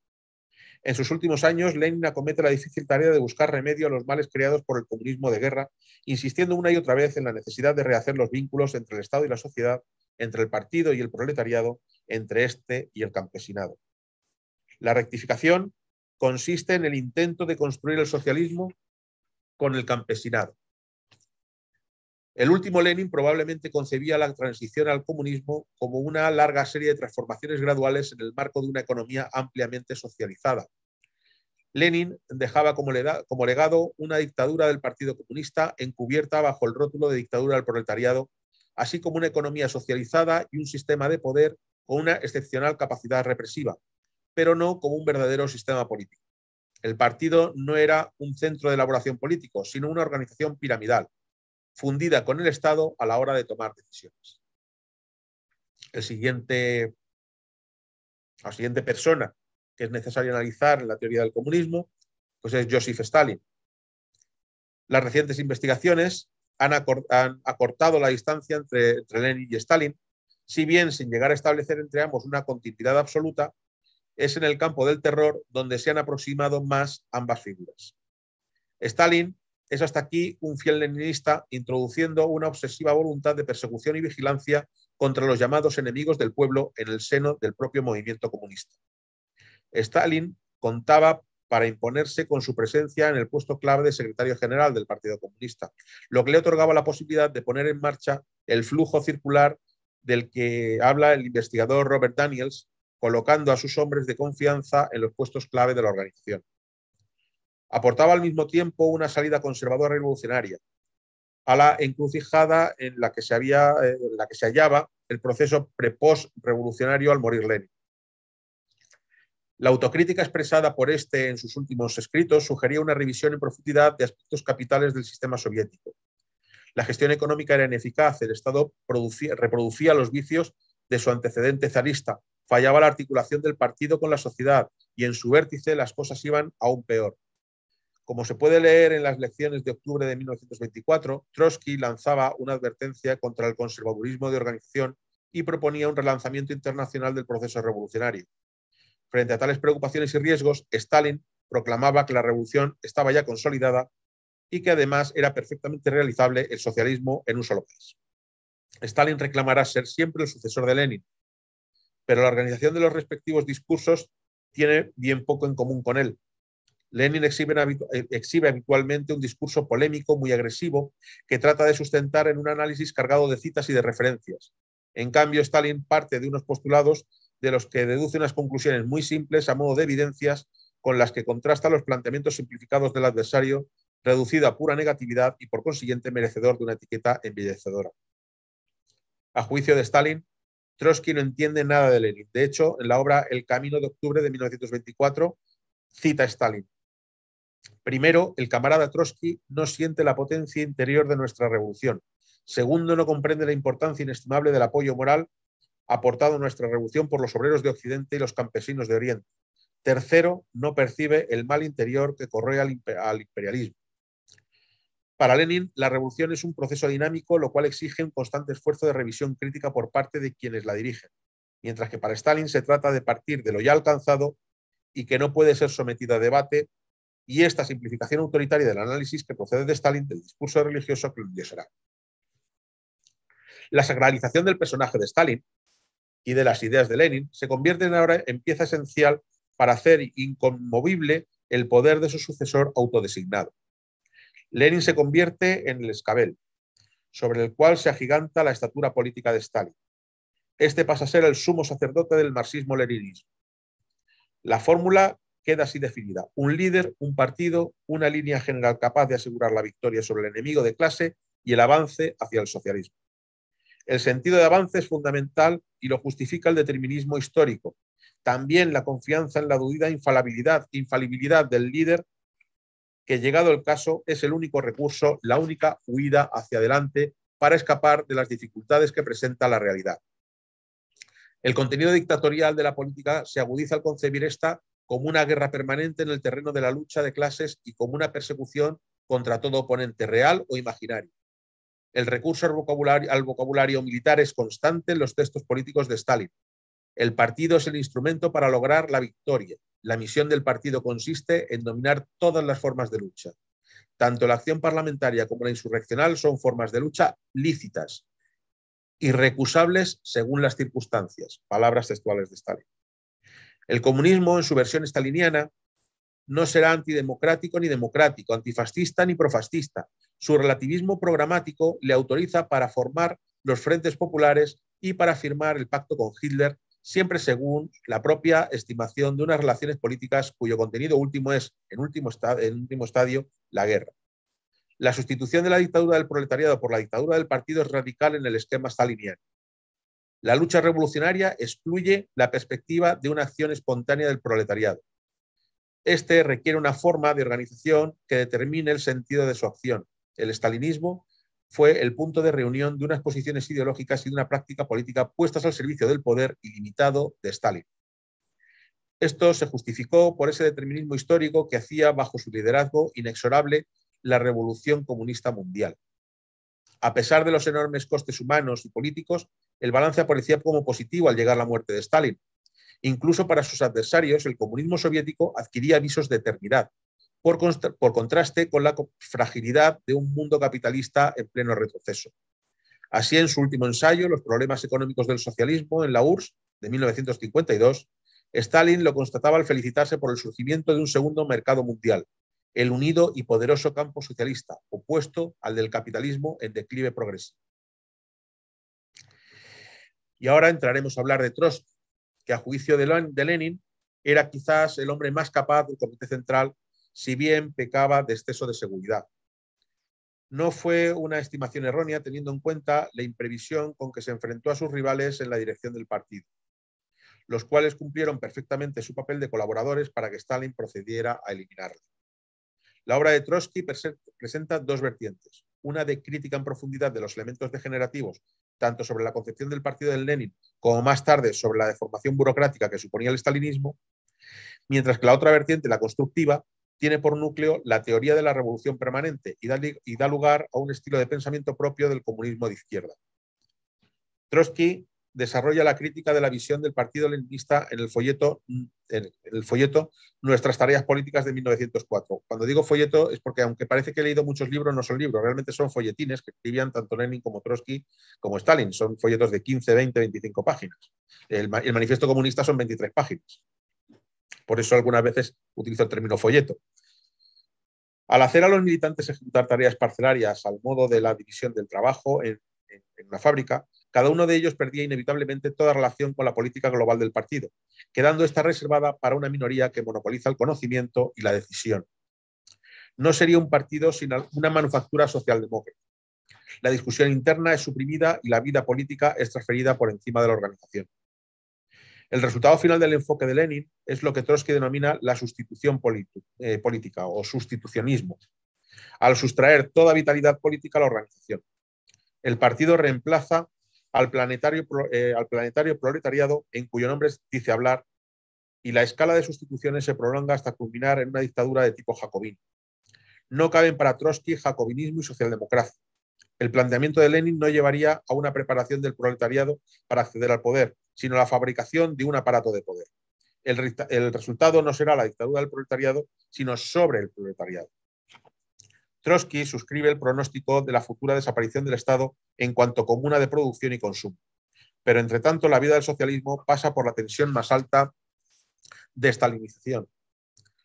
En sus últimos años, Lenin acomete la difícil tarea de buscar remedio a los males creados por el comunismo de guerra, insistiendo una y otra vez en la necesidad de rehacer los vínculos entre el Estado y la sociedad, entre el partido y el proletariado, entre este y el campesinado. La rectificación consiste en el intento de construir el socialismo con el campesinado. El último Lenin probablemente concebía la transición al comunismo como una larga serie de transformaciones graduales en el marco de una economía ampliamente socializada. Lenin dejaba como legado una dictadura del Partido Comunista encubierta bajo el rótulo de dictadura del proletariado, así como una economía socializada y un sistema de poder con una excepcional capacidad represiva, pero no como un verdadero sistema político. El partido no era un centro de elaboración político, sino una organización piramidal, fundida con el Estado a la hora de tomar decisiones. El siguiente La siguiente persona que es necesario analizar en la teoría del comunismo pues es Joseph Stalin. Las recientes investigaciones han acortado la distancia entre Lenin y Stalin, si bien sin llegar a establecer entre ambos una continuidad absoluta, es en el campo del terror donde se han aproximado más ambas figuras. Stalin es hasta aquí un fiel leninista, introduciendo una obsesiva voluntad de persecución y vigilancia contra los llamados enemigos del pueblo en el seno del propio movimiento comunista. Stalin contaba para imponerse con su presencia en el puesto clave de secretario general del Partido Comunista, lo que le otorgaba la posibilidad de poner en marcha el flujo circular del que habla el investigador Robert Daniels, colocando a sus hombres de confianza en los puestos clave de la organización. Aportaba al mismo tiempo una salida conservadora y revolucionaria a la encrucijada en la que se hallaba el proceso pre-post-revolucionario al morir Lenin. La autocrítica expresada por este en sus últimos escritos sugería una revisión en profundidad de aspectos capitales del sistema soviético. La gestión económica era ineficaz, el Estado reproducía los vicios de su antecedente zarista, fallaba la articulación del partido con la sociedad y en su vértice las cosas iban aún peor. Como se puede leer en las lecciones de octubre de 1924, Trotsky lanzaba una advertencia contra el conservadurismo de organización y proponía un relanzamiento internacional del proceso revolucionario. Frente a tales preocupaciones y riesgos, Stalin proclamaba que la revolución estaba ya consolidada y que además era perfectamente realizable el socialismo en un solo país. Stalin reclamará ser siempre el sucesor de Lenin, pero la organización de los respectivos discursos tiene bien poco en común con él. Lenin exhibe habitualmente un discurso polémico muy agresivo que trata de sustentar en un análisis cargado de citas y de referencias. En cambio, Stalin parte de unos postulados de los que deduce unas conclusiones muy simples a modo de evidencias con las que contrasta los planteamientos simplificados del adversario, reducido a pura negatividad y por consiguiente merecedor de una etiqueta embellecedora. A juicio de Stalin, Trotsky no entiende nada de Lenin. De hecho, en la obra El Camino de octubre de 1924, cita a Stalin. Primero, el camarada Trotsky no siente la potencia interior de nuestra revolución. Segundo, no comprende la importancia inestimable del apoyo moral aportado a nuestra revolución por los obreros de Occidente y los campesinos de Oriente. Tercero, no percibe el mal interior que corroe al imperialismo. Para Lenin, la revolución es un proceso dinámico, lo cual exige un constante esfuerzo de revisión crítica por parte de quienes la dirigen, mientras que para Stalin se trata de partir de lo ya alcanzado y que no puede ser sometido a debate, y esta simplificación autoritaria del análisis que procede de Stalin del discurso religioso que lo endiosará. La sacralización del personaje de Stalin y de las ideas de Lenin se convierte ahora en pieza esencial para hacer inconmovible el poder de su sucesor autodesignado. Lenin se convierte en el escabel, sobre el cual se agiganta la estatura política de Stalin. Este pasa a ser el sumo sacerdote del marxismo-leninismo. La fórmula queda así definida: un líder, un partido, una línea general capaz de asegurar la victoria sobre el enemigo de clase y el avance hacia el socialismo. El sentido de avance es fundamental y lo justifica el determinismo histórico. También la confianza en la dudida infalibilidad del líder, que llegado el caso es el único recurso, la única huida hacia adelante para escapar de las dificultades que presenta la realidad. El contenido dictatorial de la política se agudiza al concebir esta como una guerra permanente en el terreno de la lucha de clases y como una persecución contra todo oponente real o imaginario. El recurso al vocabulario militar es constante en los textos políticos de Stalin. El partido es el instrumento para lograr la victoria. La misión del partido consiste en dominar todas las formas de lucha. Tanto la acción parlamentaria como la insurreccional son formas de lucha lícitas, irrecusables según las circunstancias. Palabras textuales de Stalin. El comunismo, en su versión staliniana, no será antidemocrático ni democrático, antifascista ni profascista. Su relativismo programático le autoriza para formar los frentes populares y para firmar el pacto con Hitler, siempre según la propia estimación de unas relaciones políticas cuyo contenido último es, en último estadio, la guerra. La sustitución de la dictadura del proletariado por la dictadura del partido es radical en el esquema staliniano. La lucha revolucionaria excluye la perspectiva de una acción espontánea del proletariado. Este requiere una forma de organización que determine el sentido de su acción. El estalinismo fue el punto de reunión de unas posiciones ideológicas y de una práctica política puestas al servicio del poder ilimitado de Stalin. Esto se justificó por ese determinismo histórico que hacía bajo su liderazgo inexorable la revolución comunista mundial. A pesar de los enormes costes humanos y políticos, el balance aparecía como positivo al llegar la muerte de Stalin. Incluso para sus adversarios, el comunismo soviético adquiría visos de eternidad, por contraste con la fragilidad de un mundo capitalista en pleno retroceso. Así, en su último ensayo, Los problemas económicos del socialismo, en la URSS, de 1952, Stalin lo constataba al felicitarse por el surgimiento de un segundo mercado mundial, el unido y poderoso campo socialista, opuesto al del capitalismo en declive progresivo. Y ahora entraremos a hablar de Trotsky, que a juicio de Lenin era quizás el hombre más capaz del Comité Central, si bien pecaba de exceso de seguridad. No fue una estimación errónea teniendo en cuenta la imprevisión con que se enfrentó a sus rivales en la dirección del partido, los cuales cumplieron perfectamente su papel de colaboradores para que Stalin procediera a eliminarlo. La obra de Trotsky presenta dos vertientes, una de crítica en profundidad de los elementos degenerativos, tanto sobre la concepción del partido de Lenin como más tarde sobre la deformación burocrática que suponía el stalinismo, mientras que la otra vertiente, la constructiva, tiene por núcleo la teoría de la revolución permanente y da lugar a un estilo de pensamiento propio del comunismo de izquierda. Trotsky desarrolla la crítica de la visión del partido leninista en el folleto Nuestras tareas políticas de 1904. Cuando digo folleto es porque, aunque parece que he leído muchos libros, no son libros, realmente son folletines que escribían tanto Lenin como Trotsky como Stalin. Son folletos de 15, 20, 25 páginas. El manifiesto comunista son 23 páginas. Por eso algunas veces utilizo el término folleto. Al hacer a los militantes ejecutar tareas parcelarias al modo de la división del trabajo en una fábrica, cada uno de ellos perdía inevitablemente toda relación con la política global del partido, quedando esta reservada para una minoría que monopoliza el conocimiento y la decisión. No sería un partido sino una manufactura socialdemócrata. La discusión interna es suprimida y la vida política es transferida por encima de la organización. El resultado final del enfoque de Lenin es lo que Trotsky denomina la sustitución política o sustitucionismo, al sustraer toda vitalidad política a la organización. El partido reemplaza al planetario proletariado en cuyo nombre dice hablar, y la escala de sustituciones se prolonga hasta culminar en una dictadura de tipo jacobino. No caben para Trotsky jacobinismo y socialdemocracia. El planteamiento de Lenin no llevaría a una preparación del proletariado para acceder al poder, sino a la fabricación de un aparato de poder. El resultado no será la dictadura del proletariado, sino sobre el proletariado. Trotsky suscribe el pronóstico de la futura desaparición del Estado en cuanto comuna de producción y consumo. Pero, entre tanto, la vida del socialismo pasa por la tensión más alta de estalinización,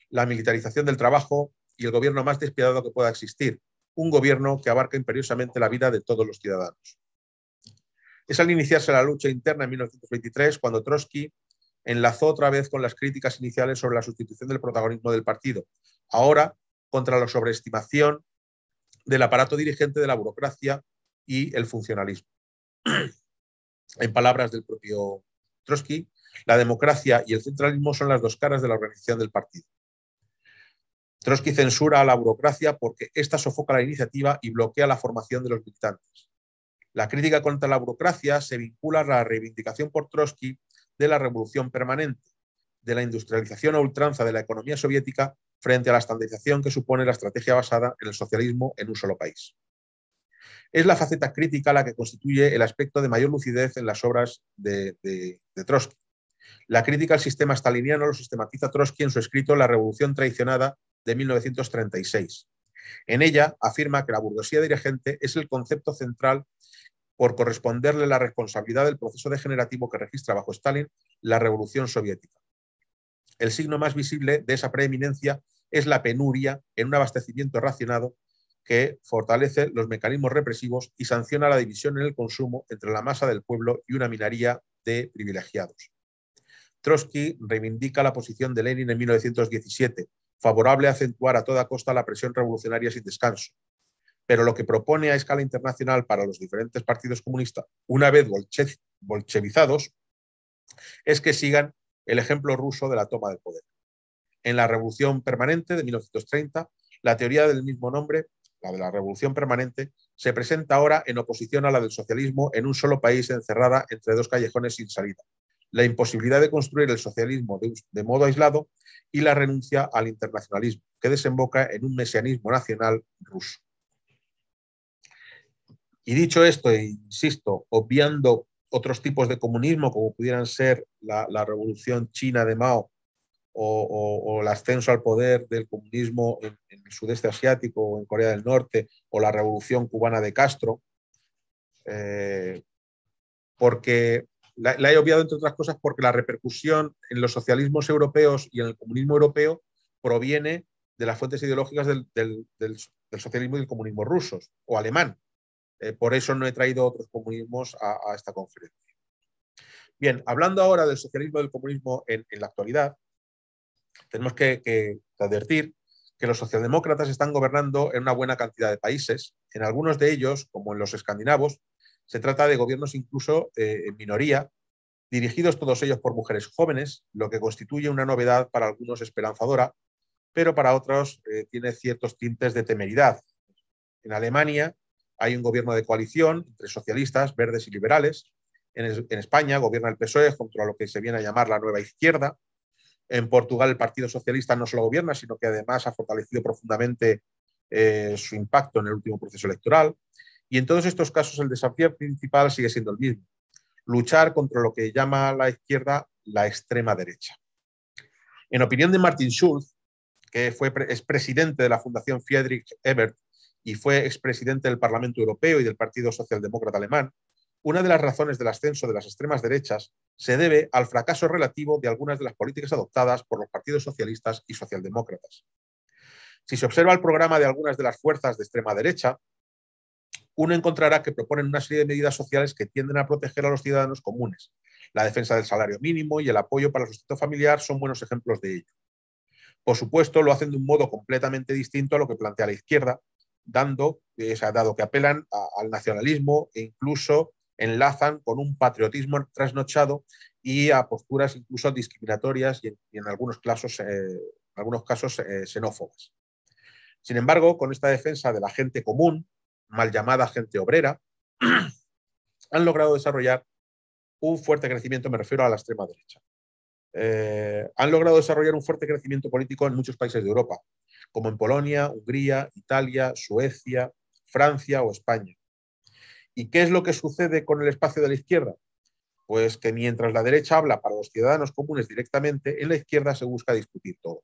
la militarización del trabajo y el gobierno más despiadado que pueda existir, un gobierno que abarca imperiosamente la vida de todos los ciudadanos. Es al iniciarse la lucha interna en 1923 cuando Trotsky enlazó otra vez con las críticas iniciales sobre la sustitución del protagonismo del partido, ahora contra la sobreestimación del aparato dirigente de la burocracia y el funcionalismo. En palabras del propio Trotsky, la democracia y el centralismo son las dos caras de la organización del partido. Trotsky censura a la burocracia porque ésta sofoca la iniciativa y bloquea la formación de los militantes. La crítica contra la burocracia se vincula a la reivindicación por Trotsky de la revolución permanente, de la industrialización a ultranza de la economía soviética frente a la estandarización que supone la estrategia basada en el socialismo en un solo país. Es la faceta crítica la que constituye el aspecto de mayor lucidez en las obras de Trotsky. La crítica al sistema staliniano lo sistematiza Trotsky en su escrito La revolución traicionada de 1936. En ella afirma que la burguesía dirigente es el concepto central por corresponderle la responsabilidad del proceso degenerativo que registra bajo Stalin la revolución soviética. El signo más visible de esa preeminencia es la penuria en un abastecimiento racionado que fortalece los mecanismos represivos y sanciona la división en el consumo entre la masa del pueblo y una minoría de privilegiados. Trotsky reivindica la posición de Lenin en 1917, favorable a acentuar a toda costa la presión revolucionaria sin descanso. Pero lo que propone a escala internacional para los diferentes partidos comunistas, una vez bolchevizados, es que sigan el ejemplo ruso de la toma del poder. En la Revolución Permanente de 1930, la teoría del mismo nombre, la de la Revolución Permanente, se presenta ahora en oposición a la del socialismo en un solo país encerrada entre dos callejones sin salida, la imposibilidad de construir el socialismo de modo aislado y la renuncia al internacionalismo, que desemboca en un mesianismo nacional ruso. Y dicho esto, e insisto, obviando otros tipos de comunismo, como pudieran ser la revolución china de Mao o el ascenso al poder del comunismo en el sudeste asiático o en Corea del Norte, o la revolución cubana de Castro, porque la he obviado, entre otras cosas, porque la repercusión en los socialismos europeos y en el comunismo europeo proviene de las fuentes ideológicas del socialismo y del comunismo rusos o alemán. Por eso no he traído otros comunismos a esta conferencia. Bien, hablando ahora del socialismo y del comunismo en la actualidad, tenemos que advertir que los socialdemócratas están gobernando en una buena cantidad de países. En algunos de ellos, como en los escandinavos, se trata de gobiernos incluso en minoría, dirigidos todos ellos por mujeres jóvenes, lo que constituye una novedad para algunos esperanzadora, pero para otros tiene ciertos tintes de temeridad. En Alemania hay un gobierno de coalición entre socialistas, verdes y liberales. En España gobierna el PSOE junto a lo que se viene a llamar la nueva izquierda. En Portugal el Partido Socialista no solo gobierna, sino que además ha fortalecido profundamente su impacto en el último proceso electoral. Y en todos estos casos el desafío principal sigue siendo el mismo: luchar contra lo que llama la izquierda la extrema derecha. En opinión de Martin Schulz, que es presidente de la Fundación Friedrich Ebert y fue expresidente del Parlamento Europeo y del Partido Socialdemócrata Alemán, una de las razones del ascenso de las extremas derechas se debe al fracaso relativo de algunas de las políticas adoptadas por los partidos socialistas y socialdemócratas. Si se observa el programa de algunas de las fuerzas de extrema derecha, uno encontrará que proponen una serie de medidas sociales que tienden a proteger a los ciudadanos comunes. La defensa del salario mínimo y el apoyo para el sustento familiar son buenos ejemplos de ello. Por supuesto, lo hacen de un modo completamente distinto a lo que plantea la izquierda, dado que apelan al nacionalismo e incluso enlazan con un patriotismo trasnochado y a posturas incluso discriminatorias y en algunos casos xenófobas. Sin embargo, con esta defensa de la gente común, mal llamada gente obrera, han logrado desarrollar un fuerte crecimiento, me refiero a la extrema derecha. Han logrado desarrollar un fuerte crecimiento político en muchos países de Europa, como en Polonia, Hungría, Italia, Suecia, Francia o España. ¿Y qué es lo que sucede con el espacio de la izquierda? Pues que mientras la derecha habla para los ciudadanos comunes directamente, en la izquierda se busca discutir todo.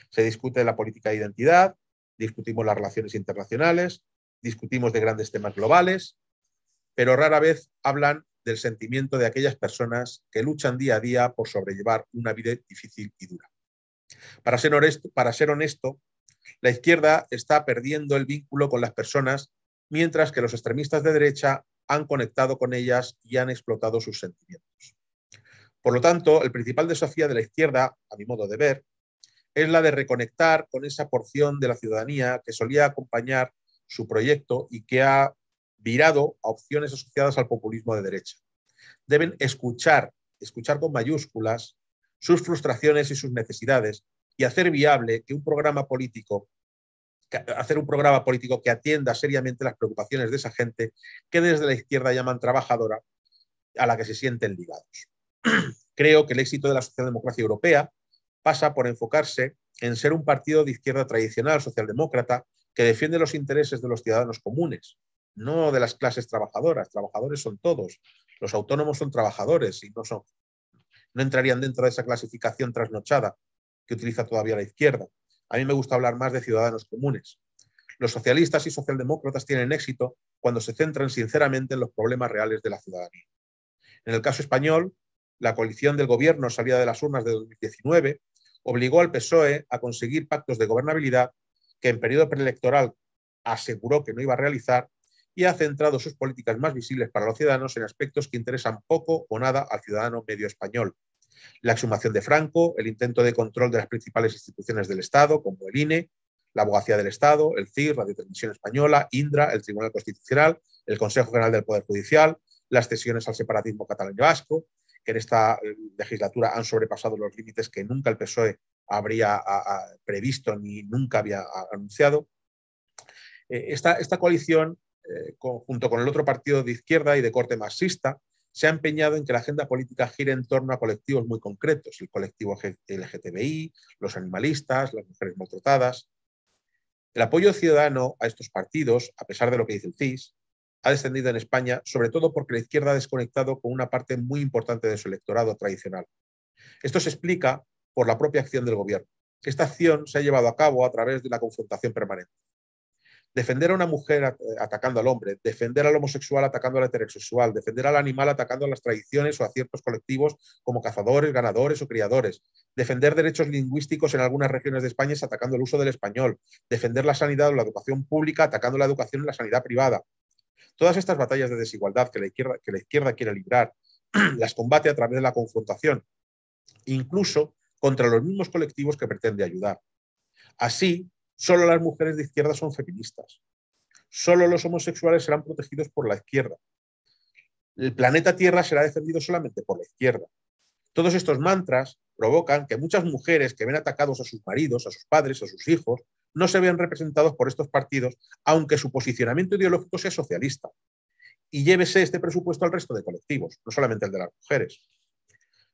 Se discute la política de identidad, discutimos las relaciones internacionales, discutimos de grandes temas globales, pero rara vez hablan del sentimiento de aquellas personas que luchan día a día por sobrellevar una vida difícil y dura. Para ser honesto, la izquierda está perdiendo el vínculo con las personas, mientras que los extremistas de derecha han conectado con ellas y han explotado sus sentimientos. Por lo tanto, el principal desafío de la izquierda, a mi modo de ver, es la de reconectar con esa porción de la ciudadanía que solía acompañar su proyecto y que ha virado a opciones asociadas al populismo de derecha. Deben escuchar con mayúsculas, sus frustraciones y sus necesidades y hacer viable que un programa político que atienda seriamente las preocupaciones de esa gente que desde la izquierda llaman trabajadora, a la que se sienten ligados. Creo que el éxito de la socialdemocracia europea pasa por enfocarse en ser un partido de izquierda tradicional socialdemócrata que defiende los intereses de los ciudadanos comunes, no de las clases trabajadoras. Trabajadores son todos. Los autónomos son trabajadores y no entrarían dentro de esa clasificación trasnochada que utiliza todavía la izquierda. A mí me gusta hablar más de ciudadanos comunes. Los socialistas y socialdemócratas tienen éxito cuando se centran sinceramente en los problemas reales de la ciudadanía. En el caso español, la coalición del gobierno salida de las urnas de 2019 obligó al PSOE a conseguir pactos de gobernabilidad que en periodo preelectoral aseguró que no iba a realizar y ha centrado sus políticas más visibles para los ciudadanos en aspectos que interesan poco o nada al ciudadano medio español. La exhumación de Franco, el intento de control de las principales instituciones del Estado, como el INE, la Abogacía del Estado, el CIR, Radio Televisión Española, Indra, el Tribunal Constitucional, el Consejo General del Poder Judicial, las cesiones al separatismo catalán y vasco, que en esta legislatura han sobrepasado los límites que nunca el PSOE habría previsto ni nunca había anunciado. Esta coalición, junto con el otro partido de izquierda y de corte marxista, se ha empeñado en que la agenda política gire en torno a colectivos muy concretos, el colectivo LGTBI, los animalistas, las mujeres maltratadas. El apoyo ciudadano a estos partidos, a pesar de lo que dice el CIS, ha descendido en España, sobre todo porque la izquierda ha desconectado con una parte muy importante de su electorado tradicional. Esto se explica por la propia acción del gobierno. Esta acción se ha llevado a cabo a través de la confrontación permanente. Defender a una mujer atacando al hombre, defender al homosexual atacando al heterosexual, defender al animal atacando a las tradiciones o a ciertos colectivos como cazadores, ganadores o criadores, defender derechos lingüísticos en algunas regiones de España es atacando el uso del español, defender la sanidad o la educación pública atacando la educación y la sanidad privada. Todas estas batallas de desigualdad que la izquierda quiere librar las combate a través de la confrontación, incluso contra los mismos colectivos que pretende ayudar. Así, solo las mujeres de izquierda son feministas. Solo los homosexuales serán protegidos por la izquierda. El planeta Tierra será defendido solamente por la izquierda. Todos estos mantras provocan que muchas mujeres que ven atacados a sus maridos, a sus padres, a sus hijos, no se vean representados por estos partidos, aunque su posicionamiento ideológico sea socialista. Y llévese este presupuesto al resto de colectivos, no solamente el de las mujeres.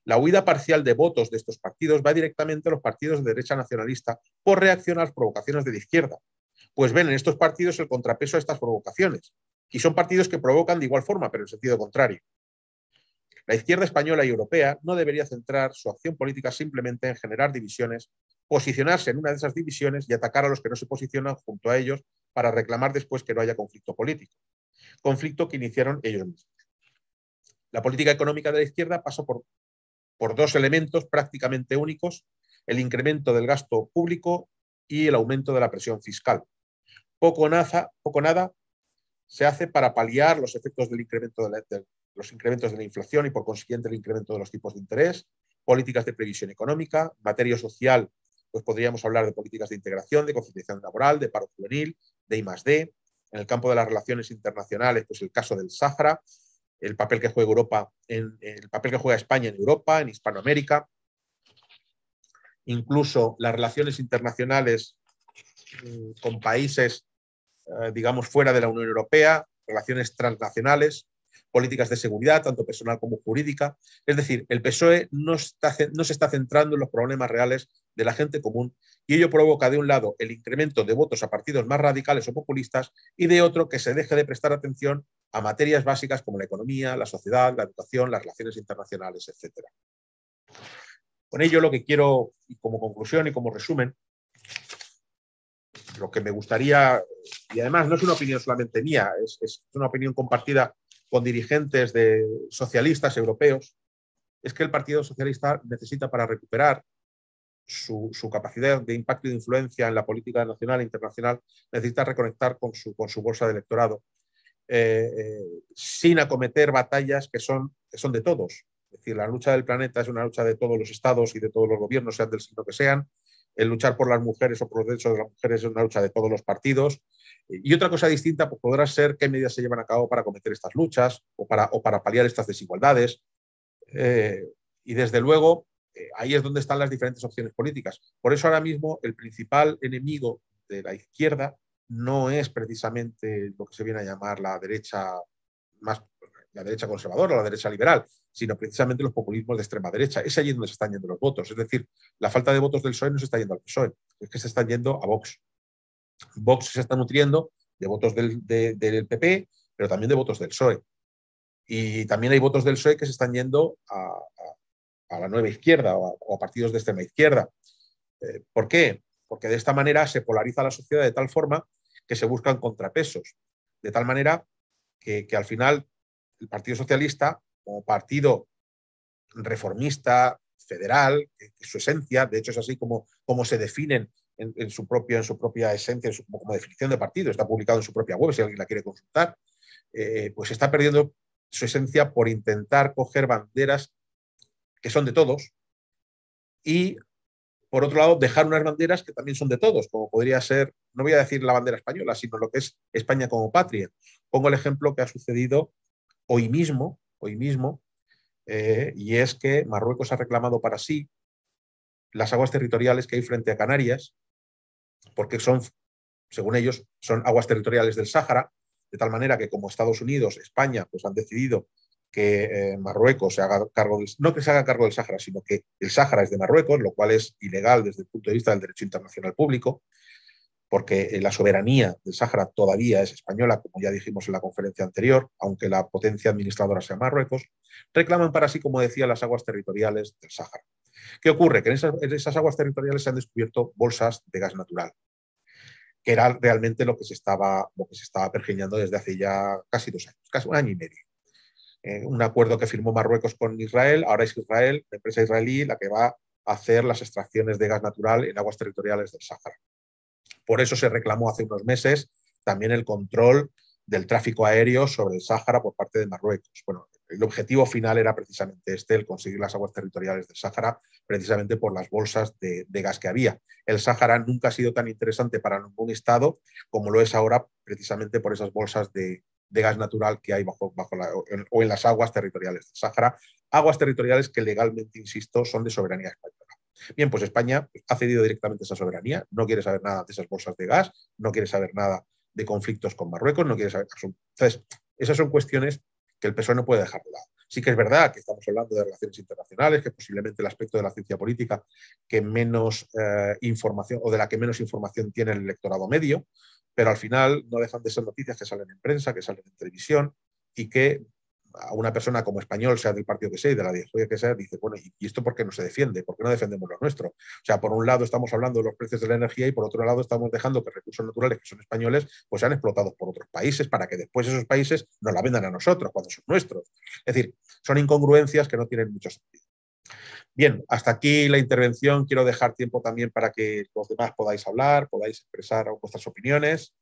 La huida parcial de votos de estos partidos va directamente a los partidos de derecha nacionalista por reacción a las provocaciones de la izquierda, pues ven en estos partidos el contrapeso a estas provocaciones, y son partidos que provocan de igual forma, pero en sentido contrario. La izquierda española y europea no debería centrar su acción política simplemente en generar divisiones, posicionarse en una de esas divisiones y atacar a los que no se posicionan junto a ellos para reclamar después que no haya conflicto político, conflicto que iniciaron ellos mismos. La política económica de la izquierda pasa por dos elementos prácticamente únicos: el incremento del gasto público y el aumento de la presión fiscal. Poco o nada se hace para paliar los efectos del incremento los incrementos de la inflación y por consiguiente el incremento de los tipos de interés, políticas de previsión económica, materia social, pues podríamos hablar de políticas de integración, de conciliación laboral, de paro juvenil, de I+D. En el campo de las relaciones internacionales, pues el caso del Sáhara, el papel que juega el papel que juega España en Europa, en Hispanoamérica, incluso las relaciones internacionales con países, digamos, fuera de la Unión Europea, relaciones transnacionales, políticas de seguridad, tanto personal como jurídica. Es decir, el PSOE no se está centrando en los problemas reales de la gente común, y ello provoca, de un lado, el incremento de votos a partidos más radicales o populistas, y de otro, que se deje de prestar atención a materias básicas como la economía, la sociedad, la educación, las relaciones internacionales, etc. Con ello, lo que quiero, y como conclusión y como resumen, lo que me gustaría, y además no es una opinión solamente mía, es una opinión compartida con dirigentes socialistas europeos, es que el Partido Socialista necesita, para recuperar su capacidad de impacto y de influencia en la política nacional e internacional, necesita reconectar con su bolsa de electorado, sin acometer batallas que son de todos. Es decir, la lucha del planeta es una lucha de todos los estados y de todos los gobiernos, sean del signo que sean. El luchar por las mujeres o por los derechos de las mujeres es una lucha de todos los partidos. Y otra cosa distinta pues, podrá ser qué medidas se llevan a cabo para acometer estas luchas o para paliar estas desigualdades. Y desde luego, ahí es donde están las diferentes opciones políticas. Por eso ahora mismo el principal enemigo de la izquierda no es precisamente lo que se viene a llamar la derecha conservadora o la derecha liberal, sino precisamente los populismos de extrema derecha. Es allí donde se están yendo los votos. Es decir, la falta de votos del PSOE no se está yendo al PSOE, es que se están yendo a Vox. Vox se está nutriendo de votos del PP, pero también de votos del PSOE. Y también hay votos del PSOE que se están yendo a la nueva izquierda o a partidos de extrema izquierda. ¿Por qué? Porque de esta manera se polariza la sociedad de tal forma que se buscan contrapesos. De tal manera que al final el Partido Socialista, como partido reformista, federal, que su esencia, de hecho es así como se definen en su propia esencia, como definición de partido, está publicado en su propia web si alguien la quiere consultar, pues está perdiendo su esencia por intentar coger banderas que son de todos y, por otro lado, dejar unas banderas que también son de todos, como podría ser, no voy a decir la bandera española, sino lo que es España como patria. Pongo el ejemplo que ha sucedido hoy mismo, y es que Marruecos ha reclamado para sí las aguas territoriales que hay frente a Canarias, porque son, según ellos, son aguas territoriales del Sáhara, de tal manera que como Estados Unidos, España, pues han decidido que Marruecos se haga cargo no que se haga cargo del Sáhara, sino que el Sáhara es de Marruecos, lo cual es ilegal desde el punto de vista del derecho internacional público, porque la soberanía del Sáhara todavía es española, como ya dijimos en la conferencia anterior, aunque la potencia administradora sea Marruecos, reclaman para sí, como decía, las aguas territoriales del Sáhara. ¿Qué ocurre? Que en esas aguas territoriales se han descubierto bolsas de gas natural, que era realmente lo que se estaba pergeñando desde hace ya casi 2 años, casi 1 año y medio. Un acuerdo que firmó Marruecos con Israel, ahora es Israel, la empresa israelí, la que va a hacer las extracciones de gas natural en aguas territoriales del Sáhara. Por eso se reclamó hace unos meses también el control del tráfico aéreo sobre el Sáhara por parte de Marruecos. Bueno, el objetivo final era precisamente el conseguir las aguas territoriales del Sáhara, precisamente por las bolsas de gas que había. El Sáhara nunca ha sido tan interesante para ningún Estado como lo es ahora, precisamente por esas bolsas de gas natural que hay o en las aguas territoriales del Sáhara, aguas territoriales que legalmente, insisto, son de soberanía española. Bien, pues España ha cedido directamente esa soberanía, no quiere saber nada de esas bolsas de gas, no quiere saber nada de conflictos con Marruecos, no quiere saber. Entonces, esas son cuestiones que el PSOE no puede dejar de lado. Sí que es verdad que estamos hablando de relaciones internacionales, que posiblemente el aspecto de la ciencia política que menos información o de la que menos información tiene el electorado medio, pero al final no dejan de ser noticias que salen en prensa, que salen en televisión y que a una persona como español, sea del partido que sea y de la ideología que sea, dice, bueno, ¿y esto por qué no se defiende? ¿Por qué no defendemos lo nuestro? O sea, por un lado estamos hablando de los precios de la energía y por otro lado estamos dejando que recursos naturales que son españoles pues sean explotados por otros países para que después esos países nos la vendan a nosotros cuando son nuestros. Es decir, son incongruencias que no tienen mucho sentido. Bien, hasta aquí la intervención. Quiero dejar tiempo también para que los demás podáis hablar, podáis expresar vuestras opiniones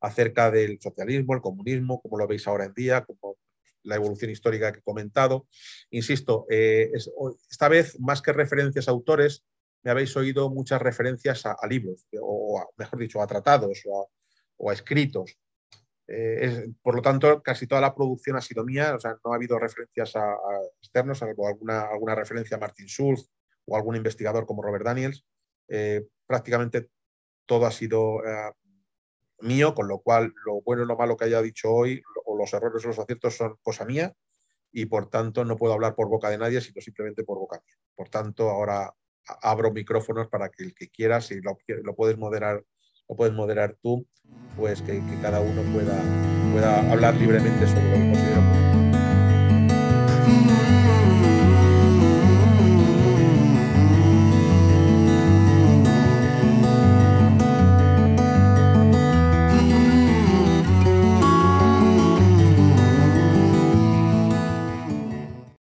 acerca del socialismo, el comunismo, como lo veis ahora en día, como la evolución histórica que he comentado. Insisto, esta vez, más que referencias a autores, me habéis oído muchas referencias a libros, mejor dicho, a tratados o a escritos. Por lo tanto, casi toda la producción ha sido mía, o sea, no ha habido referencias a externos, salvo alguna referencia a Martin Schulz o algún investigador como Robert Daniels. Prácticamente todo ha sido mío, con lo cual lo bueno y lo malo que haya dicho hoy, o los errores o los aciertos, son cosa mía y por tanto no puedo hablar por boca de nadie, sino simplemente por boca mía. Por tanto, ahora abro micrófonos para que el que quiera, si lo puedes moderar tú, pues que cada uno pueda hablar libremente sobre lo que considero